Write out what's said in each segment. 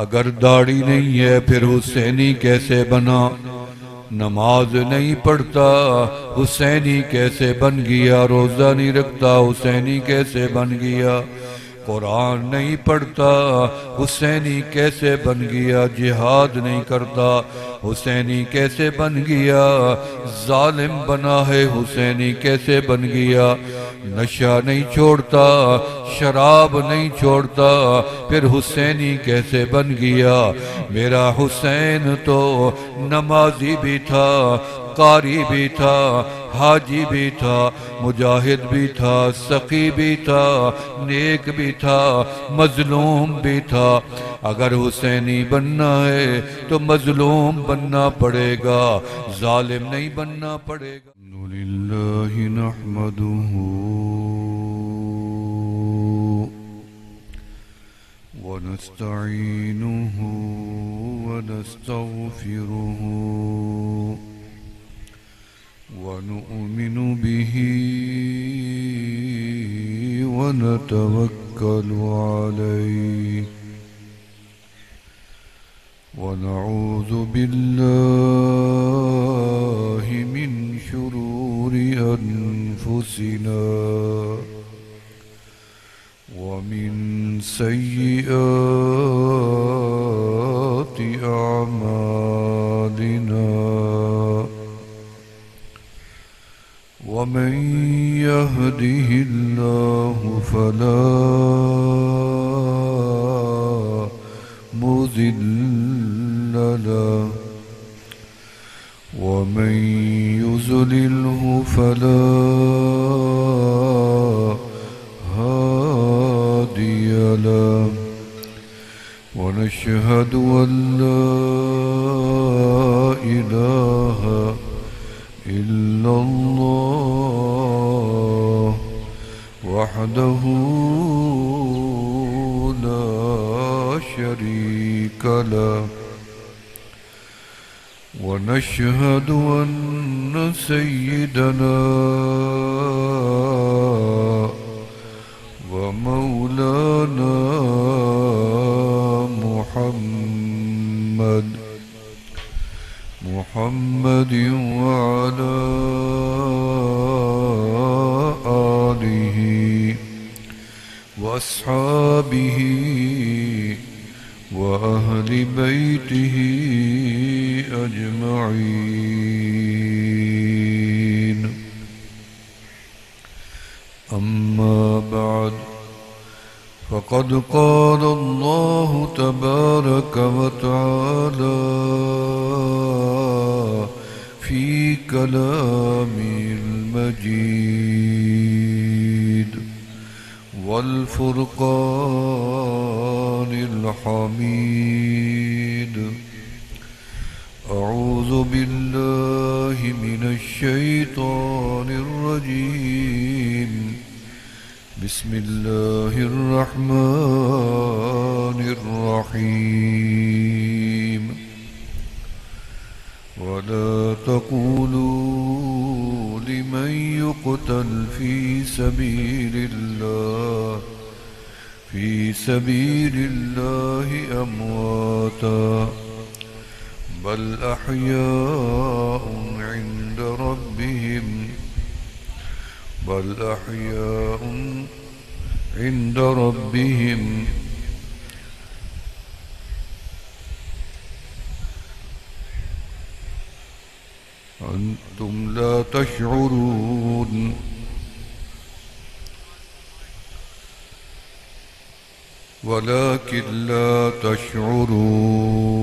اگر داڑھی نہیں ہے پھر حسینی کیسے بنا؟ نماز نہیں پڑھتا حسینی کیسے بن گیا؟ روزہ نہیں رکھتا حسینی کیسے بن گیا؟ قرآن نہیں پڑھتا حسینی کیسے بن گیا؟ جہاد نہیں کرتا حسینی کیسے بن گیا؟ ظالم بنا ہے حسینی کیسے بن گیا؟ نشہ نہیں چھوڑتا شراب نہیں چھوڑتا پھر حسینی کیسے بن گیا؟ میرا حسین تو نمازی بھی تھا، قاری بھی تھا، حاجی بھی تھا، مجاہد بھی تھا، سقی بھی تھا، نیک بھی تھا، مظلوم بھی تھا۔ اگر حسینی بننا ہے تو مظلوم بننا پڑے گا، ظالم نہیں بننا پڑے گا۔ الحمدللہ نحمدہ ونستعینہ ونستغفرہ ونؤمن به ونتوکل علیہ ونعوذ باللہ من شرور انفسنا ومن سیئات اعمالنا ومن يهده الله فلا مضل له ومن يضلله فلا هادي له ونشهد أن لا إله إلا الله وحده لا شريك له ونشهد أن سيدنا ومولانا محمد وعلى آله وأصحابه وأهل بيته أجمعين أما بعد فقد قال الله تبارك وتعالى في كلامه المجيد والفرقان الحميد أعوذ بالله من الشيطان الرجيم بسم الله الرحمن الرحيم ولا تقولوا لمن يقتل في سبيل الله أمواتا بل أحياء عند ربهم أنتم لا تشعرون ولكن لا تشعرون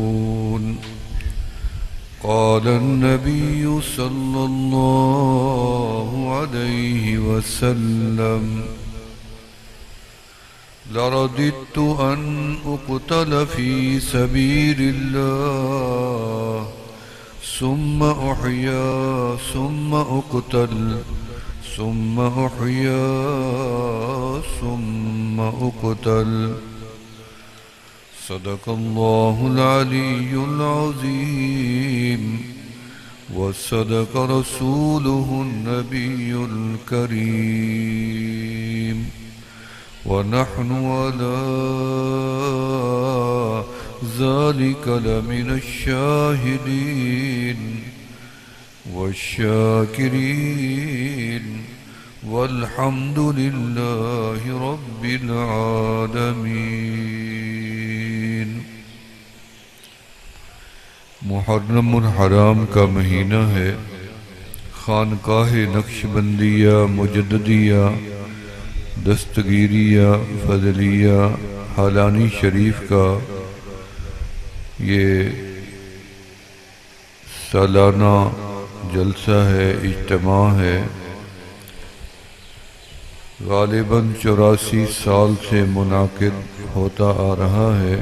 قال النبي صلى الله عليه وسلم لرددت أن أقتل في سبيل الله ثم أحيا ثم أقتل ثم أحيا ثم أقتل صدق الله العلي العظيم وصدق رسوله النبي الكريم ونحن على ذلك لمن الشاهدين والشاكرين والحمد لله رب العالمين۔ محرم الحرام کا مہینہ ہے۔ خانقاہ نقشبندیہ مجددیہ دستگیریہ فضلیہ حالانی شریف کا یہ سالانہ جلسہ ہے، اجتماع ہے۔ غالباً 84 سال سے منعقد ہوتا آ رہا ہے۔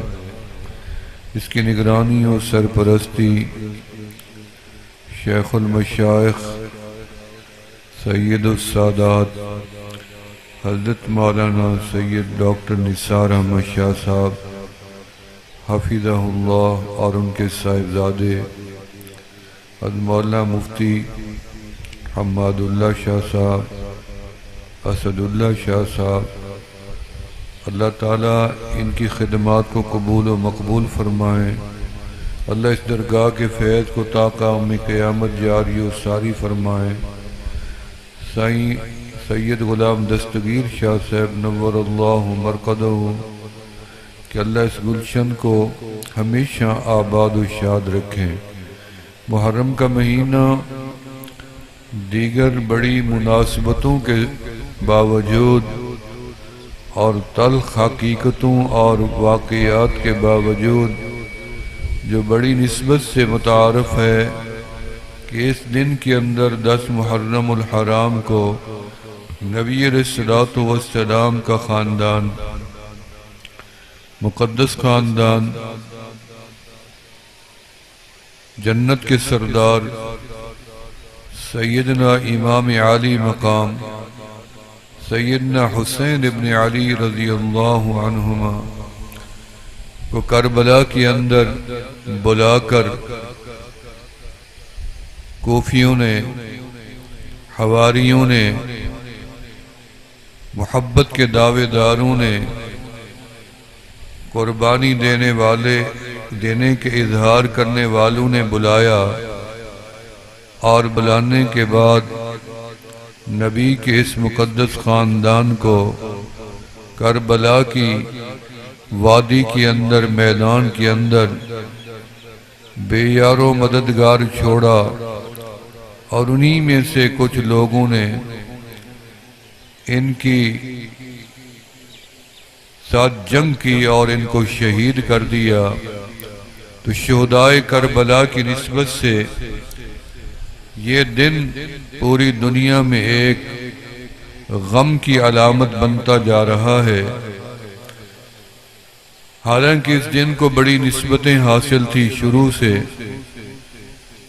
اس کی نگرانی و سرپرستی شیخ المشائخ سید السادات حضرت مولانا سید ڈاکٹر نثار احمد شاہ صاحب حفظہ اللہ اور ان کے صاحبزادے حضرت مولانا مفتی حماد اللہ شاہ صاحب اسد اللہ شاہ صاحب، اللہ تعالیٰ ان کی خدمات کو قبول و مقبول فرمائیں۔ اللہ اس درگاہ کے فیض کو تا قیام قیامت جاری و ساری فرمائیں۔ سائیں سید غلام دستگیر شاہ صاحب نور اللہ مرقدہ، کہ اللہ اس گلشن کو ہمیشہ آباد و شاد رکھیں۔ محرم کا مہینہ دیگر بڑی مناسبتوں کے باوجود اور تلخ حقیقتوں اور واقعات کے باوجود جو بڑی نسبت سے متعارف ہے کہ اس دن کے اندر 10 محرم الحرام کو نبی علیہ الصلوۃ والسلام کا خاندان، مقدس خاندان، جنت کے سردار سیدنا امام عالی مقام سیدنا حسین ابن علی رضی اللہ عنہما کو کربلا کے اندر بلا کر کوفیوں نے، حواریوں نے، محبت کے دعوے داروں نے، قربانی دینے کے اظہار کرنے والوں نے بلایا، اور بلانے کے بعد نبی کے اس مقدس خاندان کو کربلا کی وادی کے اندر، میدان کے اندر بے یار و مددگار چھوڑا، اور انہی میں سے کچھ لوگوں نے ان کی ساتھ جنگ کی اور ان کو شہید کر دیا۔ تو شہدائے کربلا کی نسبت سے یہ دن پوری دنیا میں ایک غم کی علامت بنتا جا رہا ہے۔ حالانکہ اس دن کو بڑی نسبتیں حاصل تھی شروع سے،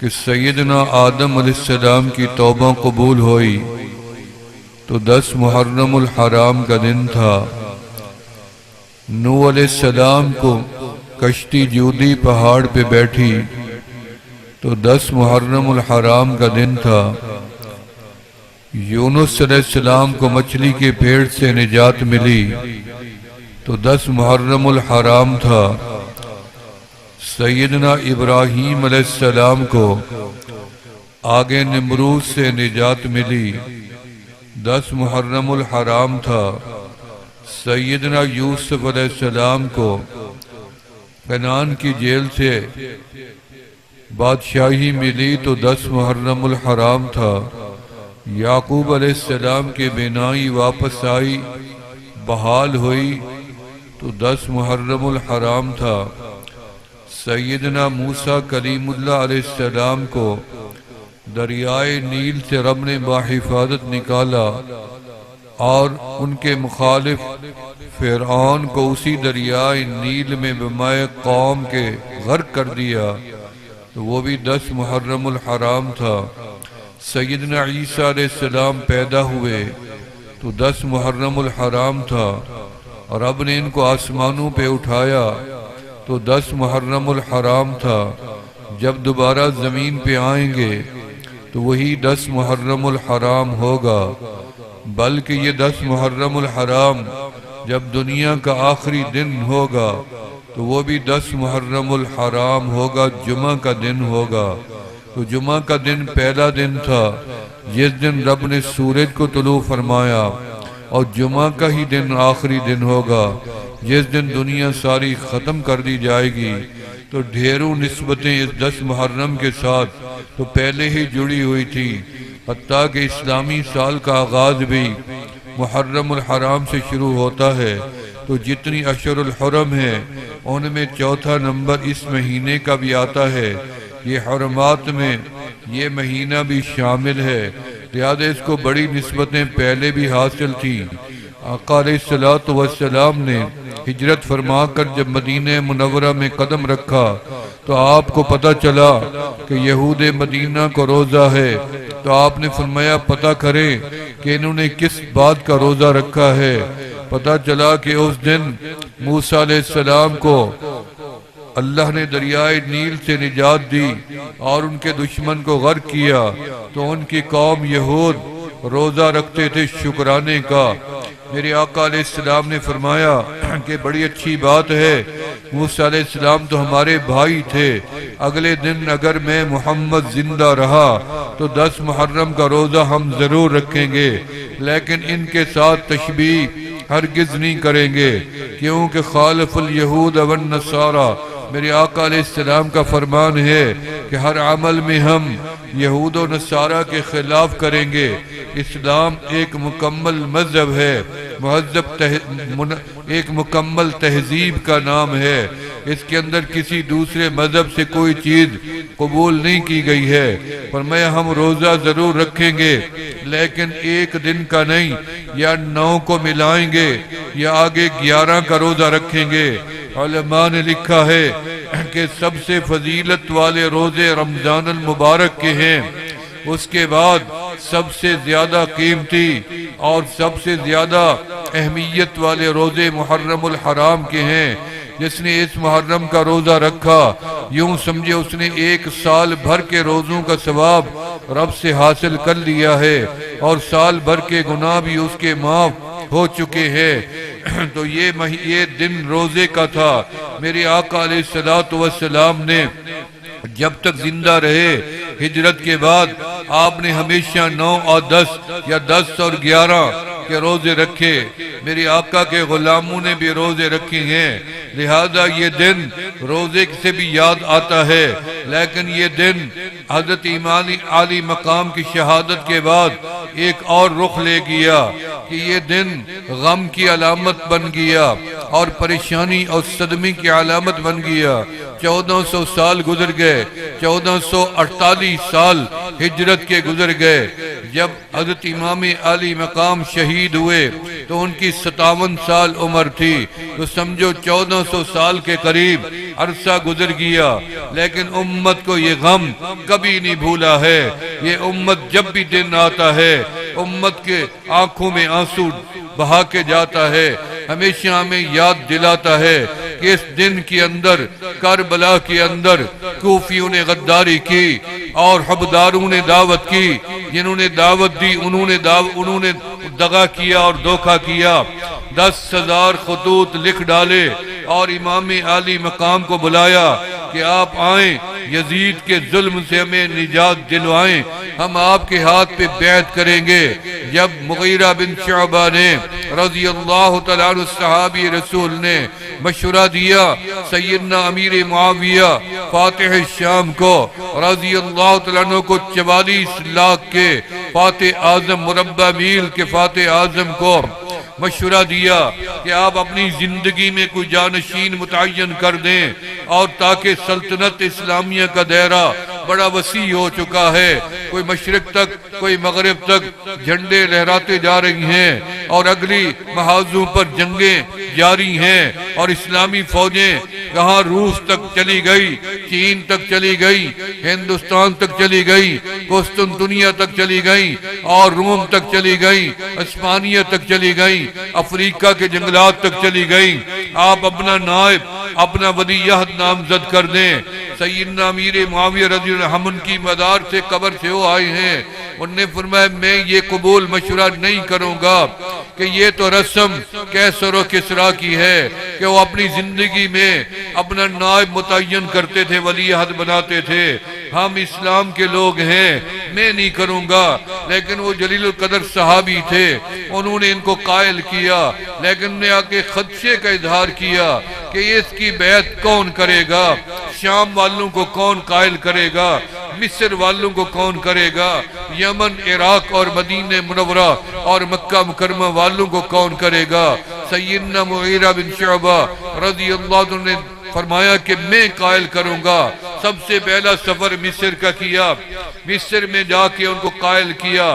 کہ سیدنا آدم علیہ السلام کی توبہ قبول ہوئی تو 10 محرم الحرام کا دن تھا۔ نوح علیہ السلام کو کشتی جودی پہاڑ پہ بیٹھی تو 10 محرم الحرام کا دن تھا۔ یونس علیہ السلام کو مچھلی کے پیٹ سے نجات ملی تو 10 محرم الحرام تھا۔ سیدنا ابراہیم علیہ السلام کو آگے نمرود سے نجات ملی، 10 محرم الحرام تھا۔ سیدنا یوسف علیہ السلام کو کنعان کی جیل سے بادشاہی ملی تو 10 محرم الحرام تھا۔ یعقوب علیہ السلام کی بینائی واپس آئی، بحال ہوئی تو 10 محرم الحرام تھا۔ سیدنا موسیٰ کلیم اللہ علیہ السلام کو دریائے نیل سے رب نے باحفاظت نکالا اور ان کے مخالف فرعون کو اسی دریائے نیل میں بمائے قوم کے غرق کر دیا تو وہ بھی 10 محرم الحرام تھا۔ سیدنا عیسیٰ علیہ السلام پیدا ہوئے تو 10 محرم الحرام تھا، اور رب نے ان کو آسمانوں پہ اٹھایا تو 10 محرم الحرام تھا۔ جب دوبارہ زمین پہ آئیں گے تو وہی 10 محرم الحرام ہوگا، بلکہ یہ 10 محرم الحرام جب دنیا کا آخری دن ہوگا تو وہ بھی 10 محرم الحرام ہوگا، جمعہ کا دن ہوگا۔ تو جمعہ کا دن پہلا دن تھا جس دن رب نے سورج کو طلوع فرمایا، اور جمعہ کا ہی دن آخری دن ہوگا جس دن دنیا ساری ختم کر دی جائے گی۔ تو ڈھیروں نسبتیں اس 10 محرم کے ساتھ تو پہلے ہی جڑی ہوئی تھی، حتیٰ کہ اسلامی سال کا آغاز بھی محرم الحرام سے شروع ہوتا ہے۔ تو جتنی اشہر الحرم ہیں ان میں چوتھا نمبر اس مہینے کا بھی آتا ہے۔ یہ حرمات میں یہ مہینہ بھی شامل ہے، لہذا اس کو بڑی نسبتیں پہلے بھی حاصل تھی۔ آقا علیہ السلام نے ہجرت فرما کر جب مدینہ منورہ میں قدم رکھا تو آپ کو پتہ چلا کہ یہود مدینہ کو روزہ ہے، تو آپ نے فرمایا پتہ کریں کہ انہوں نے کس بات کا روزہ رکھا ہے۔ پتہ چلا کہ اس دن موسیٰ علیہ السلام کو اللہ نے دریائے نیل سے نجات دی اور ان کے دشمن کو غرق کیا، تو ان کی قوم یہود روزہ رکھتے تھے شکرانے کا۔ میرے آقا علیہ السلام نے فرمایا کہ بڑی اچھی بات ہے، موسیٰ علیہ السلام تو ہمارے بھائی تھے، اگلے دن اگر میں محمد زندہ رہا تو 10 محرم کا روزہ ہم ضرور رکھیں گے، لیکن ان کے ساتھ تشبیہ ہرگز نہیں کریں گے، کیونکہ خالف الیہود والنصارى، میرے آقا علیہ السلام کا فرمان ہے کہ ہر عمل میں ہم یہود و نصارہ کے خلاف کریں گے۔ اسلام ایک مکمل مذہب ہے، ایک مکمل تہذیب کا نام ہے، اس کے اندر کسی دوسرے مذہب سے کوئی چیز قبول نہیں کی گئی ہے۔ فرمایا ہم روزہ ضرور رکھیں گے، لیکن ایک دن کا نہیں، یا 9 کو ملائیں گے یا آگے 11 کا روزہ رکھیں گے۔ علماء نے لکھا ہے کہ سب سے فضیلت والے روزے رمضان المبارک کے ہیں، اس کے بعد سب سے زیادہ قیمتی اور سب سے زیادہ اہمیت والے روزے محرم الحرام کے ہیں۔ جس نے اس محرم کا روزہ رکھا یوں سمجھے اس نے 1 سال بھر کے روزوں کا ثواب رب سے حاصل کر لیا ہے، اور سال بھر کے گناہ بھی اس کے معاف ہو چکے ہیں۔ تو یہ دن روزے کا تھا۔ میرے آقا علیہ السلام نے جب تک زندہ رہے ہجرت کے بعد آپ نے ہمیشہ 9 اور 10 یا 10 اور 11 کے روزے رکھے۔ میرے آقا کے غلاموں نے بھی روزے رکھے ہیں، لہذا یہ دن روزے سے بھی یاد آتا ہے، لیکن یہ دن حضرت امام عالی مقام کی شہادت کے بعد ایک اور رخ لے گیا کہ یہ دن غم کی علامت بن گیا اور پریشانی اور صدمے کی علامت بن گیا۔ 1400 سال گزر گئے، 1448 سال ہجرت کے گزر گئے۔ جب حضرت امام عالی مقام شہید ہوئے تو ان کی 57 سال عمر تھی، تو سمجھو 1400 سال کے قریب عرصہ گزر گیا، لیکن امت کو یہ غم کبھی نہیں بھولا ہے۔ یہ امت جب بھی دن آتا ہے امت کے آنکھوں میں آنسو بہا کے جاتا ہے، ہمیشہ ہمیں یاد دلاتا ہے کہ اس دن کے اندر کربلا کے اندر کوفیوں نے غداری کی اور حبداروں نے دعوت کی، جنہوں نے دعوت دی انہوں نے دغا کیا اور دھوکہ کیا۔ 10,000 خطوط لکھ ڈالے اور امام عالی مقام کو بلایا کہ آپ آئیں، یزید کے ظلم سے ہمیں نجات دلوائیں، ہم آپ کے ہاتھ پہ بیعت کریں گے۔ جب مغیرہ بن شعبہ نے رضی اللہ تعالیٰ عنہ صحابی رسول نے مشورہ دیا سیدنا امیر معاویہ فاتح الشام کو رضی اللہ تعالیٰ عنہ کو 44 لاکھ کے فاتح اعظم مربع میل کے فاتح اعظم کو مشورہ دیا کہ آپ اپنی زندگی میں کوئی جانشین متعین کر دیں، اور تاکہ سلطنت اسلامیہ کا دائرہ بڑا وسیع ہو چکا ہے، کوئی مشرق تک کوئی مغرب تک جھنڈے لہراتے جا رہی ہیں اور اگلی محاذوں پر جنگیں جاری ہیں، اور اسلامی فوجیں کہاں روس تک چلی گئی، چین تک چلی گئی، ہندوستان تک چلی گئی، قسطنطنیہ تک چلی گئی، اور روم تک چلی گئی، اسپانیہ تک چلی گئی، افریقہ کے جنگلات تک چلی گئی۔ آپ اپنا نائب اپنا ولی عہد نامزد کر دیں۔ سیدنا امیر معاویہ رضی اللہ عنہ ان کی مدار سے قبر سے وہ آئے ہیں، انہوں نے فرمایا میں یہ قبول مشورہ نہیں کروں گا کہ یہ تو رسم کیسر و کسرا کی ہے کہ وہ اپنی زندگی میں اپنا نائب متعین کرتے تھے، ولی عہد بناتے تھے۔ ہم اسلام کے لوگ ہیں، میں نہیں کروں گا، لیکن وہ جلیل القدر صحابی تھے، انہوں نے ان کو قائل کیا، لیکن نے آ کے خدشے کا اظہار کیا کہ اس کی بیعت کون کرے گا، شام والوں کو کون قائل کرے گا، مصر والوں کو کون کرے گا، یمن، عراق اور مدینہ منورہ اور مکہ مکرمہ والوں کو کون کرے گا۔ سیدنا مغیرہ بن شعبہ رضی اللہ عنہ نے فرمایا کہ میں قائل کروں گا۔ سب سے پہلا سفر مصر کا کیا، مصر میں جا کے ان کو قائل کیا،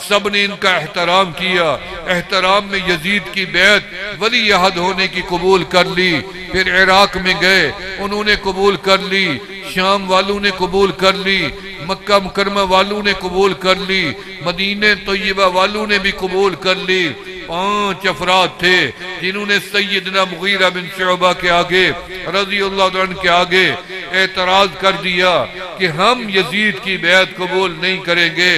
سب نے ان کا احترام کیا، احترام میں یزید کی بیعت ولی عہد ہونے کی قبول کر لی۔ پھر عراق میں گئے، انہوں نے قبول کر لی، شام والوں نے قبول کر لی، مکہ مکرمہ والوں نے قبول کر لی، مدینہ طیبہ والوں نے بھی قبول کر لی۔ 5 افراد تھے جنہوں نے سیدنا مغیرہ بن شعبہ کے آگے رضی اللہ عنہ کے آگے اعتراض کر دیا کہ ہم یزید کی بیعت قبول نہیں کریں گے۔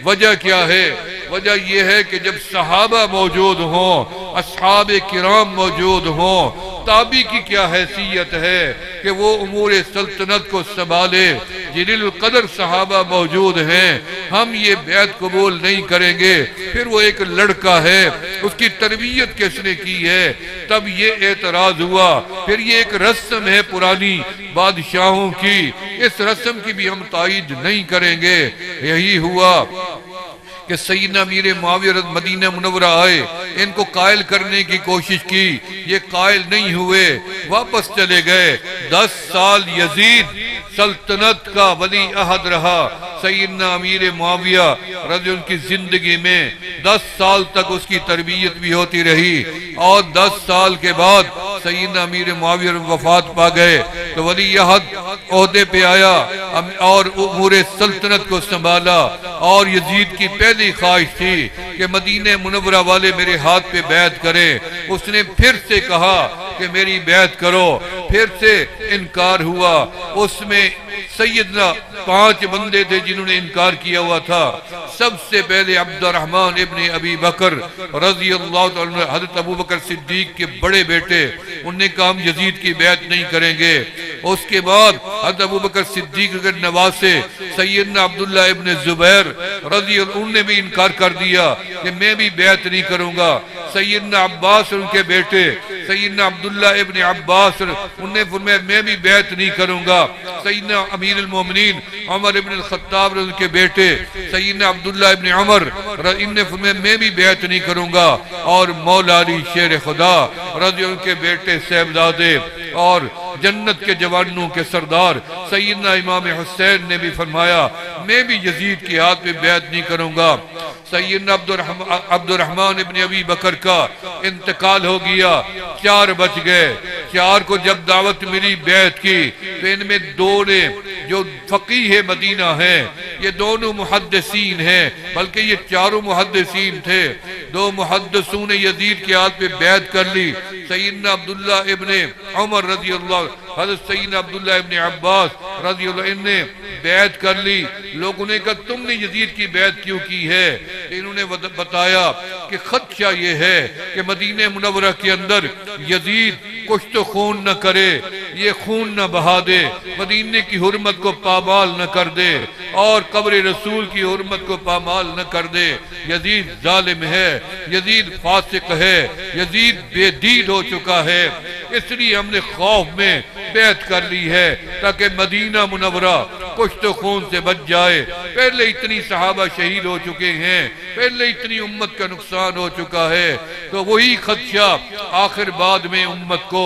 وجہ کیا ہے؟ وجہ یہ ہے کہ جب صحابہ موجود ہوں، اصحاب کرام موجود ہوں، تابعی کی کیا حیثیت ہے کہ وہ امور سلطنت کو سنبھالے۔ جلیل القدر صحابہ موجود ہیں، ہم یہ بیعت قبول نہیں کریں گے۔ پھر وہ ایک لڑکا ہے، اس کی تربیت کس نے کی ہے؟ تب یہ اعتراض ہوا۔ پھر یہ ایک رسم ہے پرانی بادشاہوں کی، اس رسم کی بھی ہم تائید نہیں کریں گے۔ یہی ہوا کہ سیدنا امیر معاویہ مدینہ منورہ آئے، ان کو قائل کرنے کی کوشش کی، یہ قائل نہیں ہوئے، واپس چلے گئے۔ 10 سال یزید سلطنت کا ولی عہد رہا۔ سیدنا امیر معاویہ رضی اللہ کی زندگی میں 10 سال تک اس کی تربیت بھی ہوتی رہی، اور 10 سال کے بعد سیدنا امیر معاویہ وفات پا گئے تو ولی عہد عہدے پہ آیا اور امور سلطنت کو سنبھالا۔ اور یزید کی پہلی خواہش تھی کہ مدینہ منورہ والے میرے ہاتھ پہ بیعت کریں۔ اس نے پھر سے کہا کہ میری بیعت کرو، پھر سے انکار ہوا۔ اس میں سیدنا 5 بندے تھے جنہوں نے انکار کیا ہوا تھا۔ سب سے پہلے عبد الرحمن ابن ابی بکر رضی اللہ عنہ، حضرت ابو بکر صدیق کے بڑے بیٹے، انہوں نے کہا ہم یزید کی بیعت نہیں کریں گے۔ اس کے بعد حضرت ابو بکر صدیق کے نواسے سیدنا عبداللہ ابن زبیر رضی اللہ عنہ نے بھی انکار کر دیا کہ میں بھی بیعت نہیں کروں گا۔ سیدنا عباس ان کے بیٹے سیدنا عبداللہ ابن عباس انہوں نے فرمایا میں بھی بیعت نہیں کروں گا۔ سیدنا امیر المومنین عمر ابن الخطاب ان کے بیٹے سیدنا عبداللہ ابن عمر انہوں نے فرمایا میں بھی بیعت نہیں کروں گا۔ اور مولا علی شیر خدا رضی اللہ کے بیٹے صاحبزادے اور جنت کے جوانوں کے سردار سیدنا امام حسین نے بھی فرمایا میں بھی یزید کی ہاتھ پہ بیعت نہیں کروں گا۔ سیدنا عبد الرحمن ابن ابی بکر کا انتقال ہو گیا، 4 بچ گئے۔ 4 کو جب دعوت ملی بیعت کی تو ان میں 2 نے جو فقیہ مدینہ ہیں، یہ دونوں محدثین ہیں، بلکہ یہ 4 محدثین تھے۔ 2 محدثوں نے یزید کے ہاتھ پہ بیعت کر لی، سیدنا عبداللہ ابن عمر رضی اللہ، حضرت سیدنا عبداللہ ابن عباس رضی اللہ عنہ نے بیعت کر لی۔ لوگوں نے کہا تم نے یزید کی بیعت کیوں کی ہے؟ انہوں نے بتایا کہ خدشہ یہ ہے کہ مدینہ منورہ کے اندر یزید کچھ تو خون نہ کرے، یہ خون نہ بہا دے، مدینہ کی حرمت کو پامال نہ کر دے اور قبر رسول کی حرمت کو پامال نہ کر دے۔ یزید ظالم ہے، یزید فاسق ہے، یزید بے دین ہو چکا ہے، اس لیے ہم نے خوف میں بیعت کر لی ہے تاکہ مدینہ منورہ کچھ تو خون سے بچ جائے۔ پہلے اتنی صحابہ شہید ہو چکے ہیں، پہلے اتنی امت کا نقصان ہو چکا ہے، تو وہی خدشہ آخر بعد میں امت کو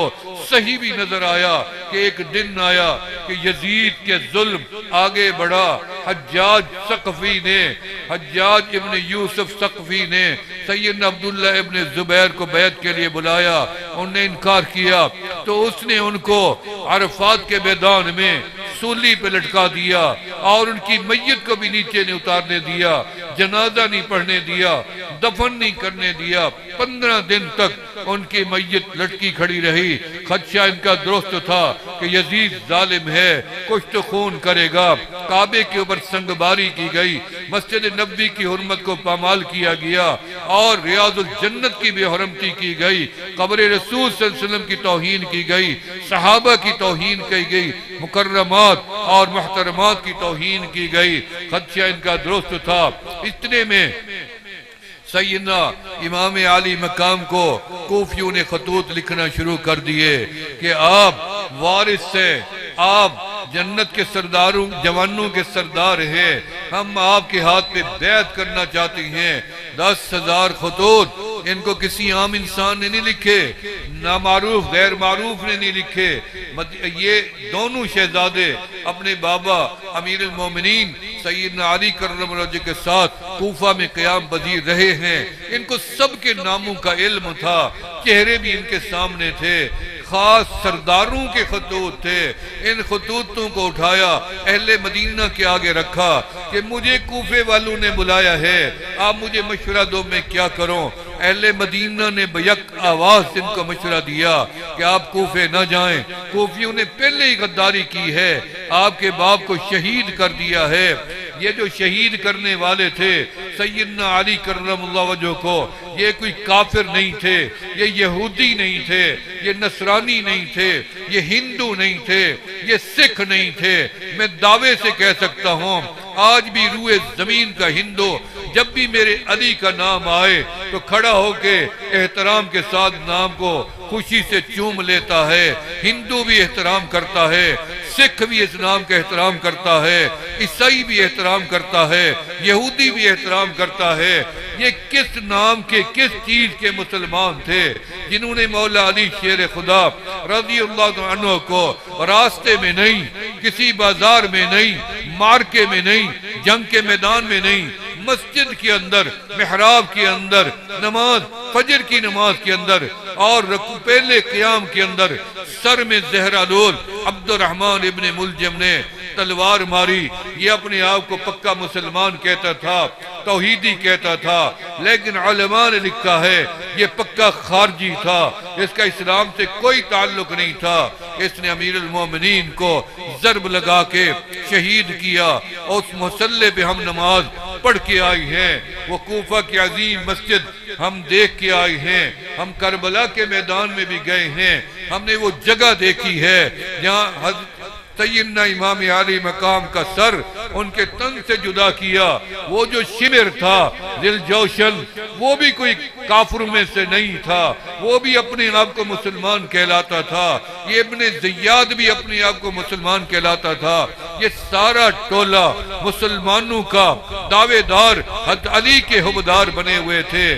صحیح بھی نظر آیا کہ ایک دن آیا کہ یزید کے ظلم آگے بڑھا۔ حجاج ثقفی نے، حجاج ابن یوسف ثقفی نے سیدنا عبداللہ ابن زبیر کو بیعت کے لیے بلایا، انہوں نے انکار کیا تو اس نے ان کو عرفات کے میدان میں سولی پہ لٹکا دیا اور ان کی میت کو بھی نیچے نہیں اتارنے دیا، جنازہ نہیں پڑھنے دیا۔ دفن نہیں کرنے دیا۔ 15 دن تک ان کی میت لٹکی کھڑی رہی۔ خدشہ ان کا درست تھا کہ یزید ظالم ہے، کچھ تو خون کرے گا۔ کعبے کے اوپر سنگباری کی گئی، مسجد نبوی کی حرمت کو پامال کیا گیا اور ریاض الجنت کی بے حرمتی کی گئی، قبر رسول صلی اللہ علیہ وسلم کی توہین کی گئی، صحابہ کی توہین کی گئی، مکرمات اور محترمات کی توہین کی گئی۔ خدشہ ان کا درست تھا۔ اتنے میں سیدنا امام عالی مقام کو کوفیوں نے خطوط لکھنا شروع کر دیے کہ آپ وارث سے، آپ جنت کے سرداروں، جوانوں کے سردار ہیں، ہم آپ کے ہاتھ پہ بیعت کرنا چاہتے ہیں۔ 10,000 خطوط ان کو کسی عام انسان نے نہیں لکھے، نامعروف غیر معروف نے نہیں لکھے۔ یہ دونوں شہزادے اپنے بابا امیر المومنین سیدنا علی کرم اللہ وجہہ کے ساتھ کوفہ میں قیام پذیر رہے ہیں۔ ان کو سب کے ناموں کا علم تھا، چہرے بھی ان کے سامنے تھے، خاص سرداروں کے خطوط تھے۔ ان خطوطوں کو اٹھایا، اہل مدینہ کے آگے رکھا کہ مجھے کوفے والوں نے بلایا ہے، آپ مجھے مشورہ دو میں کیا کروں۔ اہل مدینہ نے بیک آواز ان کو مشورہ دیا کہ آپ کوفے نہ جائیں، کوفیوں نے پہلے ہی غداری کی ہے، آپ کے باپ کو شہید کر دیا ہے۔ یہ جو شہید کرنے والے تھے سیدنا علی کرم اللہ وجہہ کو، یہ کوئی کافر نہیں تھے، یہ یہودی نہیں تھے، یہ نصرانی نہیں تھے، یہ ہندو نہیں تھے، یہ سکھ نہیں تھے۔ میں دعوے سے کہہ سکتا ہوں آج بھی روئے زمین کا ہندو جب بھی میرے علی کا نام آئے تو کھڑا ہو کے احترام کے ساتھ نام کو خوشی سے چوم لیتا ہے۔ ہندو بھی احترام کرتا ہے، سکھ بھی اس نام کا احترام کرتا ہے، عیسائی بھی احترام کرتا ہے، یہودی بھی احترام کرتا ہے۔ یہ کس نام کے، کس چیز کے مسلمان تھے جنہوں نے مولا علی شیر خدا رضی اللہ عنہ کو راستے میں نہیں، کسی بازار میں نہیں، مارکے میں نہیں، جنگ کے میدان میں نہیں، مسجد کے اندر، محراب کے اندر، نماز فجر کی نماز کے اندر اور رکوع پہلے قیام کے اندر سر میں زہرہ لول عبد الرحمن ابن ملجم نے تلوار ماری۔ یہ اپنے آپ کو پکا مسلمان کہتا تھا، توحیدی کہتا تھا، لیکن علماء نے لکھا ہے یہ پکا خارجی تھا، اس کا اسلام سے کوئی تعلق نہیں تھا۔ اس نے امیر المومنین کو ضرب لگا کے شہید کیا اور اس مسلح پہ ہم نماز پڑھ کے آئی ہیں۔ وہ کوفہ کی عظیم مسجد ہم دیکھ کے آئی ہیں، ہم کربلا کے میدان میں بھی گئے ہیں، ہم نے وہ جگہ دیکھی ہے جہاں سیدنا امام علی مقام کا سر ان کے تن سے جدا کیا۔ وہ جو شمر تھا دل جوشن، وہ بھی کوئی کافر میں سے نہیں تھا، وہ بھی اپنے آپ کو مسلمان کہلاتا تھا۔ یہ ابن زیاد بھی اپنے آپ کو مسلمان کہلاتا تھا۔ یہ سارا ٹولہ مسلمانوں کا دعوے دار حضرت علی کے حبدار بنے ہوئے تھے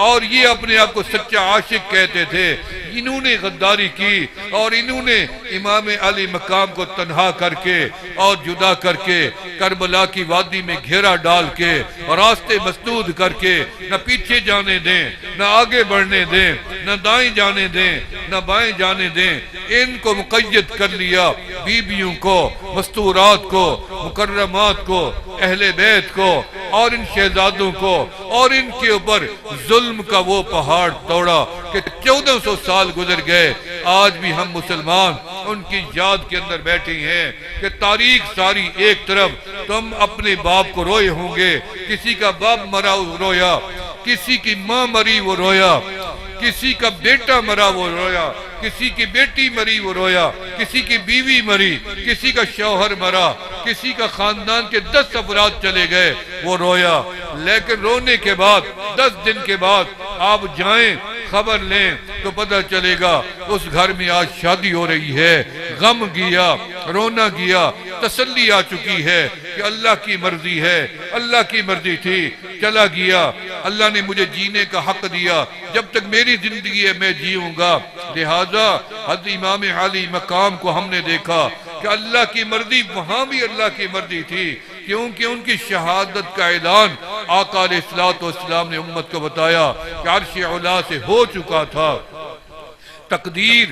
اور یہ اپنے آپ کو سچا عاشق کہتے تھے۔ انہوں نے غداری کی اور انہوں نے امام علی مقام کو تنہا کر کے اور جدا کر کے کربلا کی وادی میں گھیرا ڈال کے راستے مسدود کر کے نہ پیچھے جانے دیں، نہ آگے بڑھنے دیں، نہ دائیں جانے دیں، نہ بائیں جانے دیں۔ ان کو مقید کر لیا، بیویوں کو، مستورات کو، مکرمات کو، اہل بیت کو اور ان شہزادوں کو، اور ان کے اوپر ظلم کا وہ پہاڑ توڑا کہ 1400 سال گزر گئے۔ آج بھی ہم مسلمان ان کی یاد کے اندر بیٹھے ہیں کہ تاریخ ساری ایک طرف، تم اپنے باپ کو روئے ہوں گے، کسی کا باپ مرا وہ رویا، کسی کی ماں مری وہ رویا، کسی کا بیٹا مرا وہ رویا، کسی کی بیٹی مری وہ رویا، کسی کی بیوی مری، کسی کا شوہر مرا، کسی کا خاندان کے 10 افراد چلے گئے وہ رویا۔ لیکن رونے کے بعد 10 دن کے بعد آپ جائیں خبر لیں تو پتہ چلے گا اس گھر میں آج شادی ہو رہی ہے۔ غم گیا، رونا گیا، تسلی آ چکی ہے کہ اللہ کی مرضی ہے، اللہ کی مرضی تھی، چلا گیا۔ اللہ نے مجھے جینے کا حق دیا، جب تک میری زندگی ہے میں جیوں گا۔ لہذا حضرت امام علی مقام کو ہم نے دیکھا کہ اللہ کی مرضی، وہاں بھی اللہ کی مرضی تھی، کیونکہ ان کی شہادت کا اعلان آقا علیہ السلام نے امت کو بتایا کہ عرش اعلیٰ سے ہو چکا تھا۔ تقدیر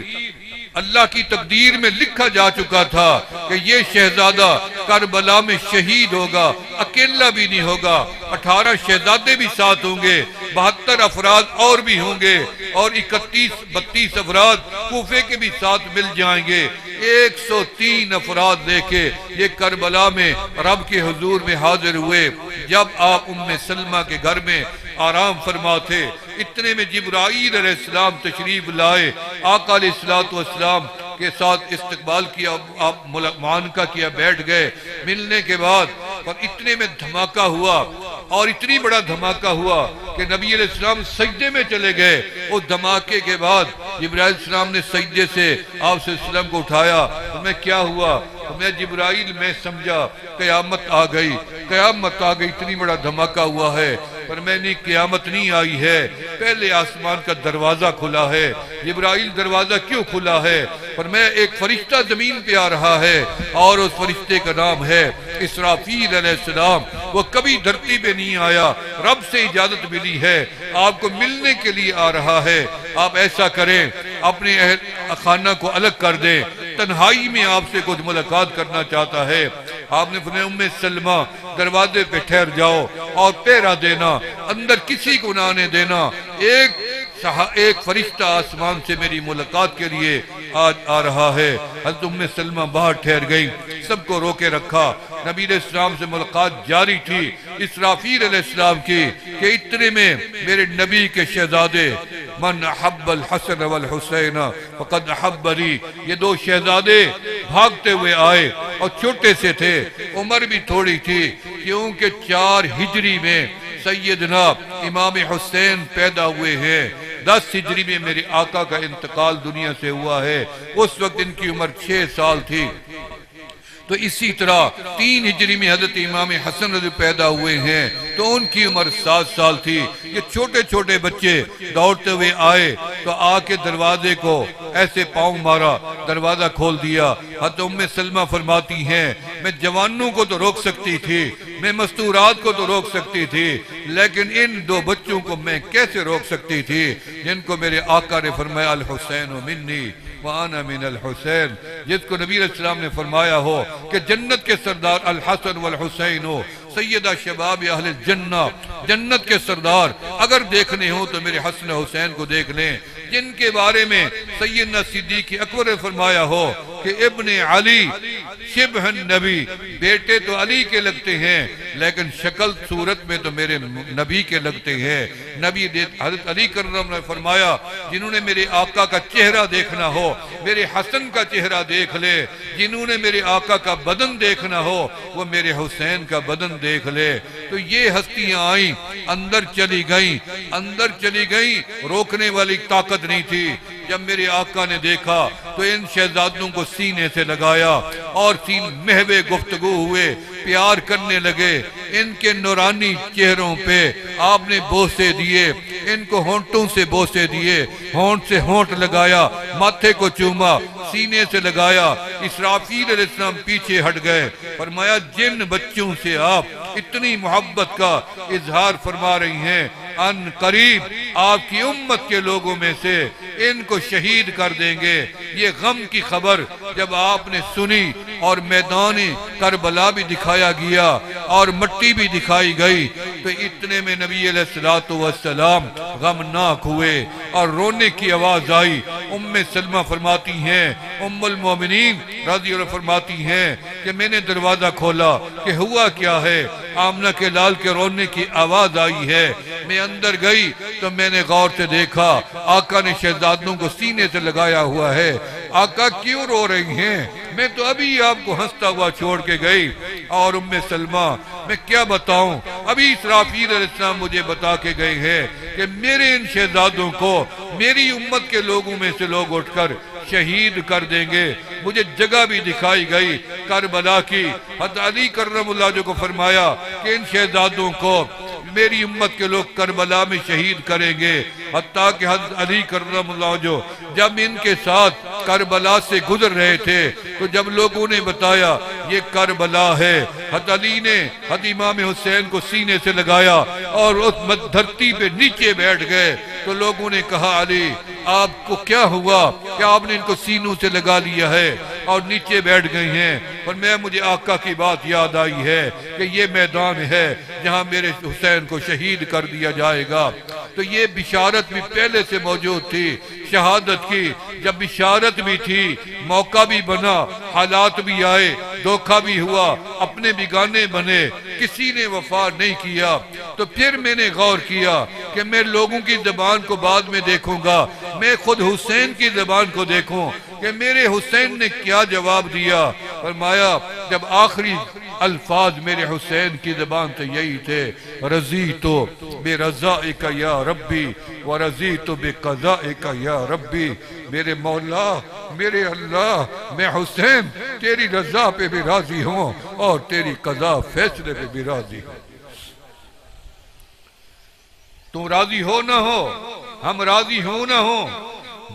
اللہ کی تقدیر میں لکھا جا چکا تھا کہ یہ شہزادہ کربلا میں شہید ہوگا، اکیلا بھی نہیں ہوگا، 18 شہزادے بھی ساتھ ہوں گے، 72 افراد اور بھی ہوں گے، اور 32 افراد کوفے کے بھی ساتھ مل جائیں گے۔ 103 افراد دیکھے یہ کربلا میں رب کے حضور میں حاضر ہوئے۔ جب آپ ام سلمہ کے گھر میں آرام فرما تھے، اتنے میں جبرائیل علیہ السلام تشریف لائے، آقا علیہ السلام کے ساتھ استقبال کیا، آپ معانقہ کیا، بیٹھ گئے۔ ملنے کے بعد اور اتنے میں دھماکہ ہوا، اور اتنی بڑا دھماکہ ہوا کہ نبی علیہ السلام سجدے میں چلے گئے۔ اس دھماکے کے بعد جبرائیل علیہ السلام نے سجدے سے آپ صلی اللہ علیہ وسلم کو اٹھایا۔ میں کیا ہوا؟ میں جبرائیل میں سمجھا قیامت آ گئی، قیامت آ گئی، اتنی بڑا دھماکہ ہوا ہے، پر میں نے قیامت نہیں آئی ہے، پہلے آسمان کا دروازہ کھلا ہے۔ جبرائیل دروازہ کیوں کھلا ہے؟ پر میں ایک فرشتہ زمین پہ آ رہا ہے، اور اس فرشتے کا نام ہے اسرافیل علیہ السلام۔ وہ کبھی دھرتی پہ نہیں آیا، رب سے اجازت ملی ہے، آپ کو ملنے کے لیے آ رہا ہے۔ آپ ایسا کریں، اپنے اہل خانہ کو الگ کر دیں، تنہائی میں آپ سے کچھ ملاقات کرنا چاہتا ہے۔ آپ نے فرمایا ام سلمہ دروازے پہ ٹھہر جاؤ اور پہرا دینا، اندر کسی کو نہ آنے دینا، ایک فرشتہ آسمان سے میری ملاقات کے لیے آج آ رہا ہے۔ حضرت ام سلمہ باہر ٹھہر گئی، سب کو روکے رکھا۔ نبی علیہ السلام سے ملاقات جاری تھی اسرافیل علیہ السلام کی کہ اتنے میں میرے نبی کے شہزادے من احب الحسن والحسین فقد احبنی، یہ 2 شہزادے بھاگتے ہوئے آئے، اور چھوٹے سے تھے، عمر بھی تھوڑی تھی، کیونکہ 4 ہجری میں سیدنا امام حسین پیدا ہوئے ہیں، 10 ہجری میں میرے آقا کا انتقال دنیا سے ہوا ہے، اس وقت ان کی عمر 6 سال تھی۔ تو اسی طرح 3 ہجری میں حضرت امام حسن رضی پیدا ہوئے ہیں، تو ان کی عمر 7 سال تھی۔ یہ چھوٹے چھوٹے بچے دوڑتے ہوئے آئے، تو آ کے دروازے کو ایسے پاؤں مارا، دروازہ کھول دیا۔ حضرت ام سلمہ فرماتی ہیں میں جوانوں کو تو روک سکتی تھی، میں مستورات کو تو روک سکتی تھی، لیکن ان 2 بچوں کو میں کیسے روک سکتی تھی جن کو میرے آقا نے فرمایا الحسین منی وَأَنَا مِنَ الْحُسَيْنِ، جس کو نبی علیہ السلام نے فرمایا ہو کہ جنت کے سردار الحسن والحسین ہو، سیدہ شباب اہل الجنہ، جنت کے سردار اگر دیکھنے ہوں تو میرے حسن حسین کو دیکھ لیں، جن کے بارے میں سیدنا صدیق اکبر نے فرمایا ہو کہ ابن علی شبہ النبی، بیٹے تو علی کے لگتے ہیں لیکن شکل صورت میں تو میرے نبی کے لگتے ہیں۔ نبی حضرت علی کرم نے فرمایا جنہوں نے میرے آقا کا چہرہ دیکھنا ہو میرے حسن کا چہرہ دیکھ لے، جنہوں نے میرے آقا کا بدن دیکھنا ہو وہ میرے حسین کا بدن دیکھ لے۔ تو یہ ہستیاں آئیں، اندر چلی گئیں، روکنے والی طاقت نہیں تھی۔ جب میرے آقا نے دیکھا تو ان شہزادوں کو سینے سے لگایا، اور محو گفتگو ہوئے، پیار کرنے لگے، ان کے نورانی چہروں پہ آپ نے بوسے دیے، ان کو ہونٹوں سے بوسے دیے، ہونٹ سے ہونٹ لگایا، ماتھے کو چوما، سینے سے لگایا۔ اسرافیل علیہ السلام پیچھے ہٹ گئے، فرمایا جن بچوں سے آپ اتنی محبت کا اظہار فرما رہی ہیں، ان قریب آپ کی امت کے لوگوں میں سے ان کو شہید کر دیں گے۔ یہ غم کی خبر جب آپ نے سنی اور میدان کربلا بھی دکھایا گیا اور مٹی بھی دکھائی گئی، تو اتنے میں نبی علیہ السلام غمناک ہوئے اور رونے کی آواز آئی۔ ام سلمہ فرماتی ہیں، ام المومنین رضی اللہ فرماتی ہیں کہ میں نے دروازہ کھولا کہ ہوا کیا ہے، آمنہ کے لال کے رونے کی آواز آئی ہے۔ میں اندر گئی تو میں نے غور سے دیکھا آقا نے شہزادوں کو سینے سے لگایا ہوا ہے۔ آقا کیوں رو رہی ہیں؟ میں تو ابھی آپ کو ہنستا ہوا چھوڑ کے گئی۔ اور ام سلمہ میں کیا بتاؤں، ابھی اسرافیل علیہ السلام مجھے بتا کے گئے ہیں کہ میرے ان شہزادوں کو میری امت کے لوگوں میں سے لوگ اٹھ کر شہید کر دیں گے۔ مجھے جگہ بھی دکھائی گئی کربلا کی، حضرت علی کرم اللہ جو کو فرمایا کہ ان شہزادوں کو میری امت کے لوگ کربلا میں شہید کریں گے۔ حتیٰ کہ حضرت علی کرم اللہ جو جب ان کے ساتھ کربلا سے گزر رہے تھے تو جب لوگوں نے بتایا یہ کربلا ہے۔ حضرت علی نے حضرت امام حسین کو سینے سے لگایا اور اس دھرتی پہ نیچے بیٹھ گئے تو لوگوں نے کہا علی آپ کو کیا ہوا کہ آپ نے ان کو سینوں سے لگا لیا ہے اور نیچے بیٹھ گئی ہیں؟ اور مجھے آقا کی بات یاد آئی ہے کہ یہ میدان ہے جہاں میرے حسین کو شہید کر دیا جائے گا۔ تو یہ بشارت بھی پہلے سے موجود تھی شہادت کی۔ جب بشارت بھی تھی، موقع بھی بنا، حالات بھی آئے، دھوکہ بھی ہوا، اپنے بیگانے بنے، کسی نے وفا نہیں کیا، تو پھر میں نے غور کیا کہ میں لوگوں کی زبان کو بعد میں دیکھوں گا، میں خود حسین کی زبان کو دیکھوں کہ میرے حسین نے کیا جواب دیا۔ فرمایا جب آخری الفاظ میرے حسین کی زبان سے یہی تھے، رضیت برضائک یا ربی ورضیت بقضائک یا ربی، میرے مولا میرے اللہ، میں حسین تیری رضا پہ بھی راضی ہوں اور تیری قضا فیصلے پہ بھی راضی ہوں۔ تم راضی ہو نہ ہو، ہم راضی ہو نہ ہو،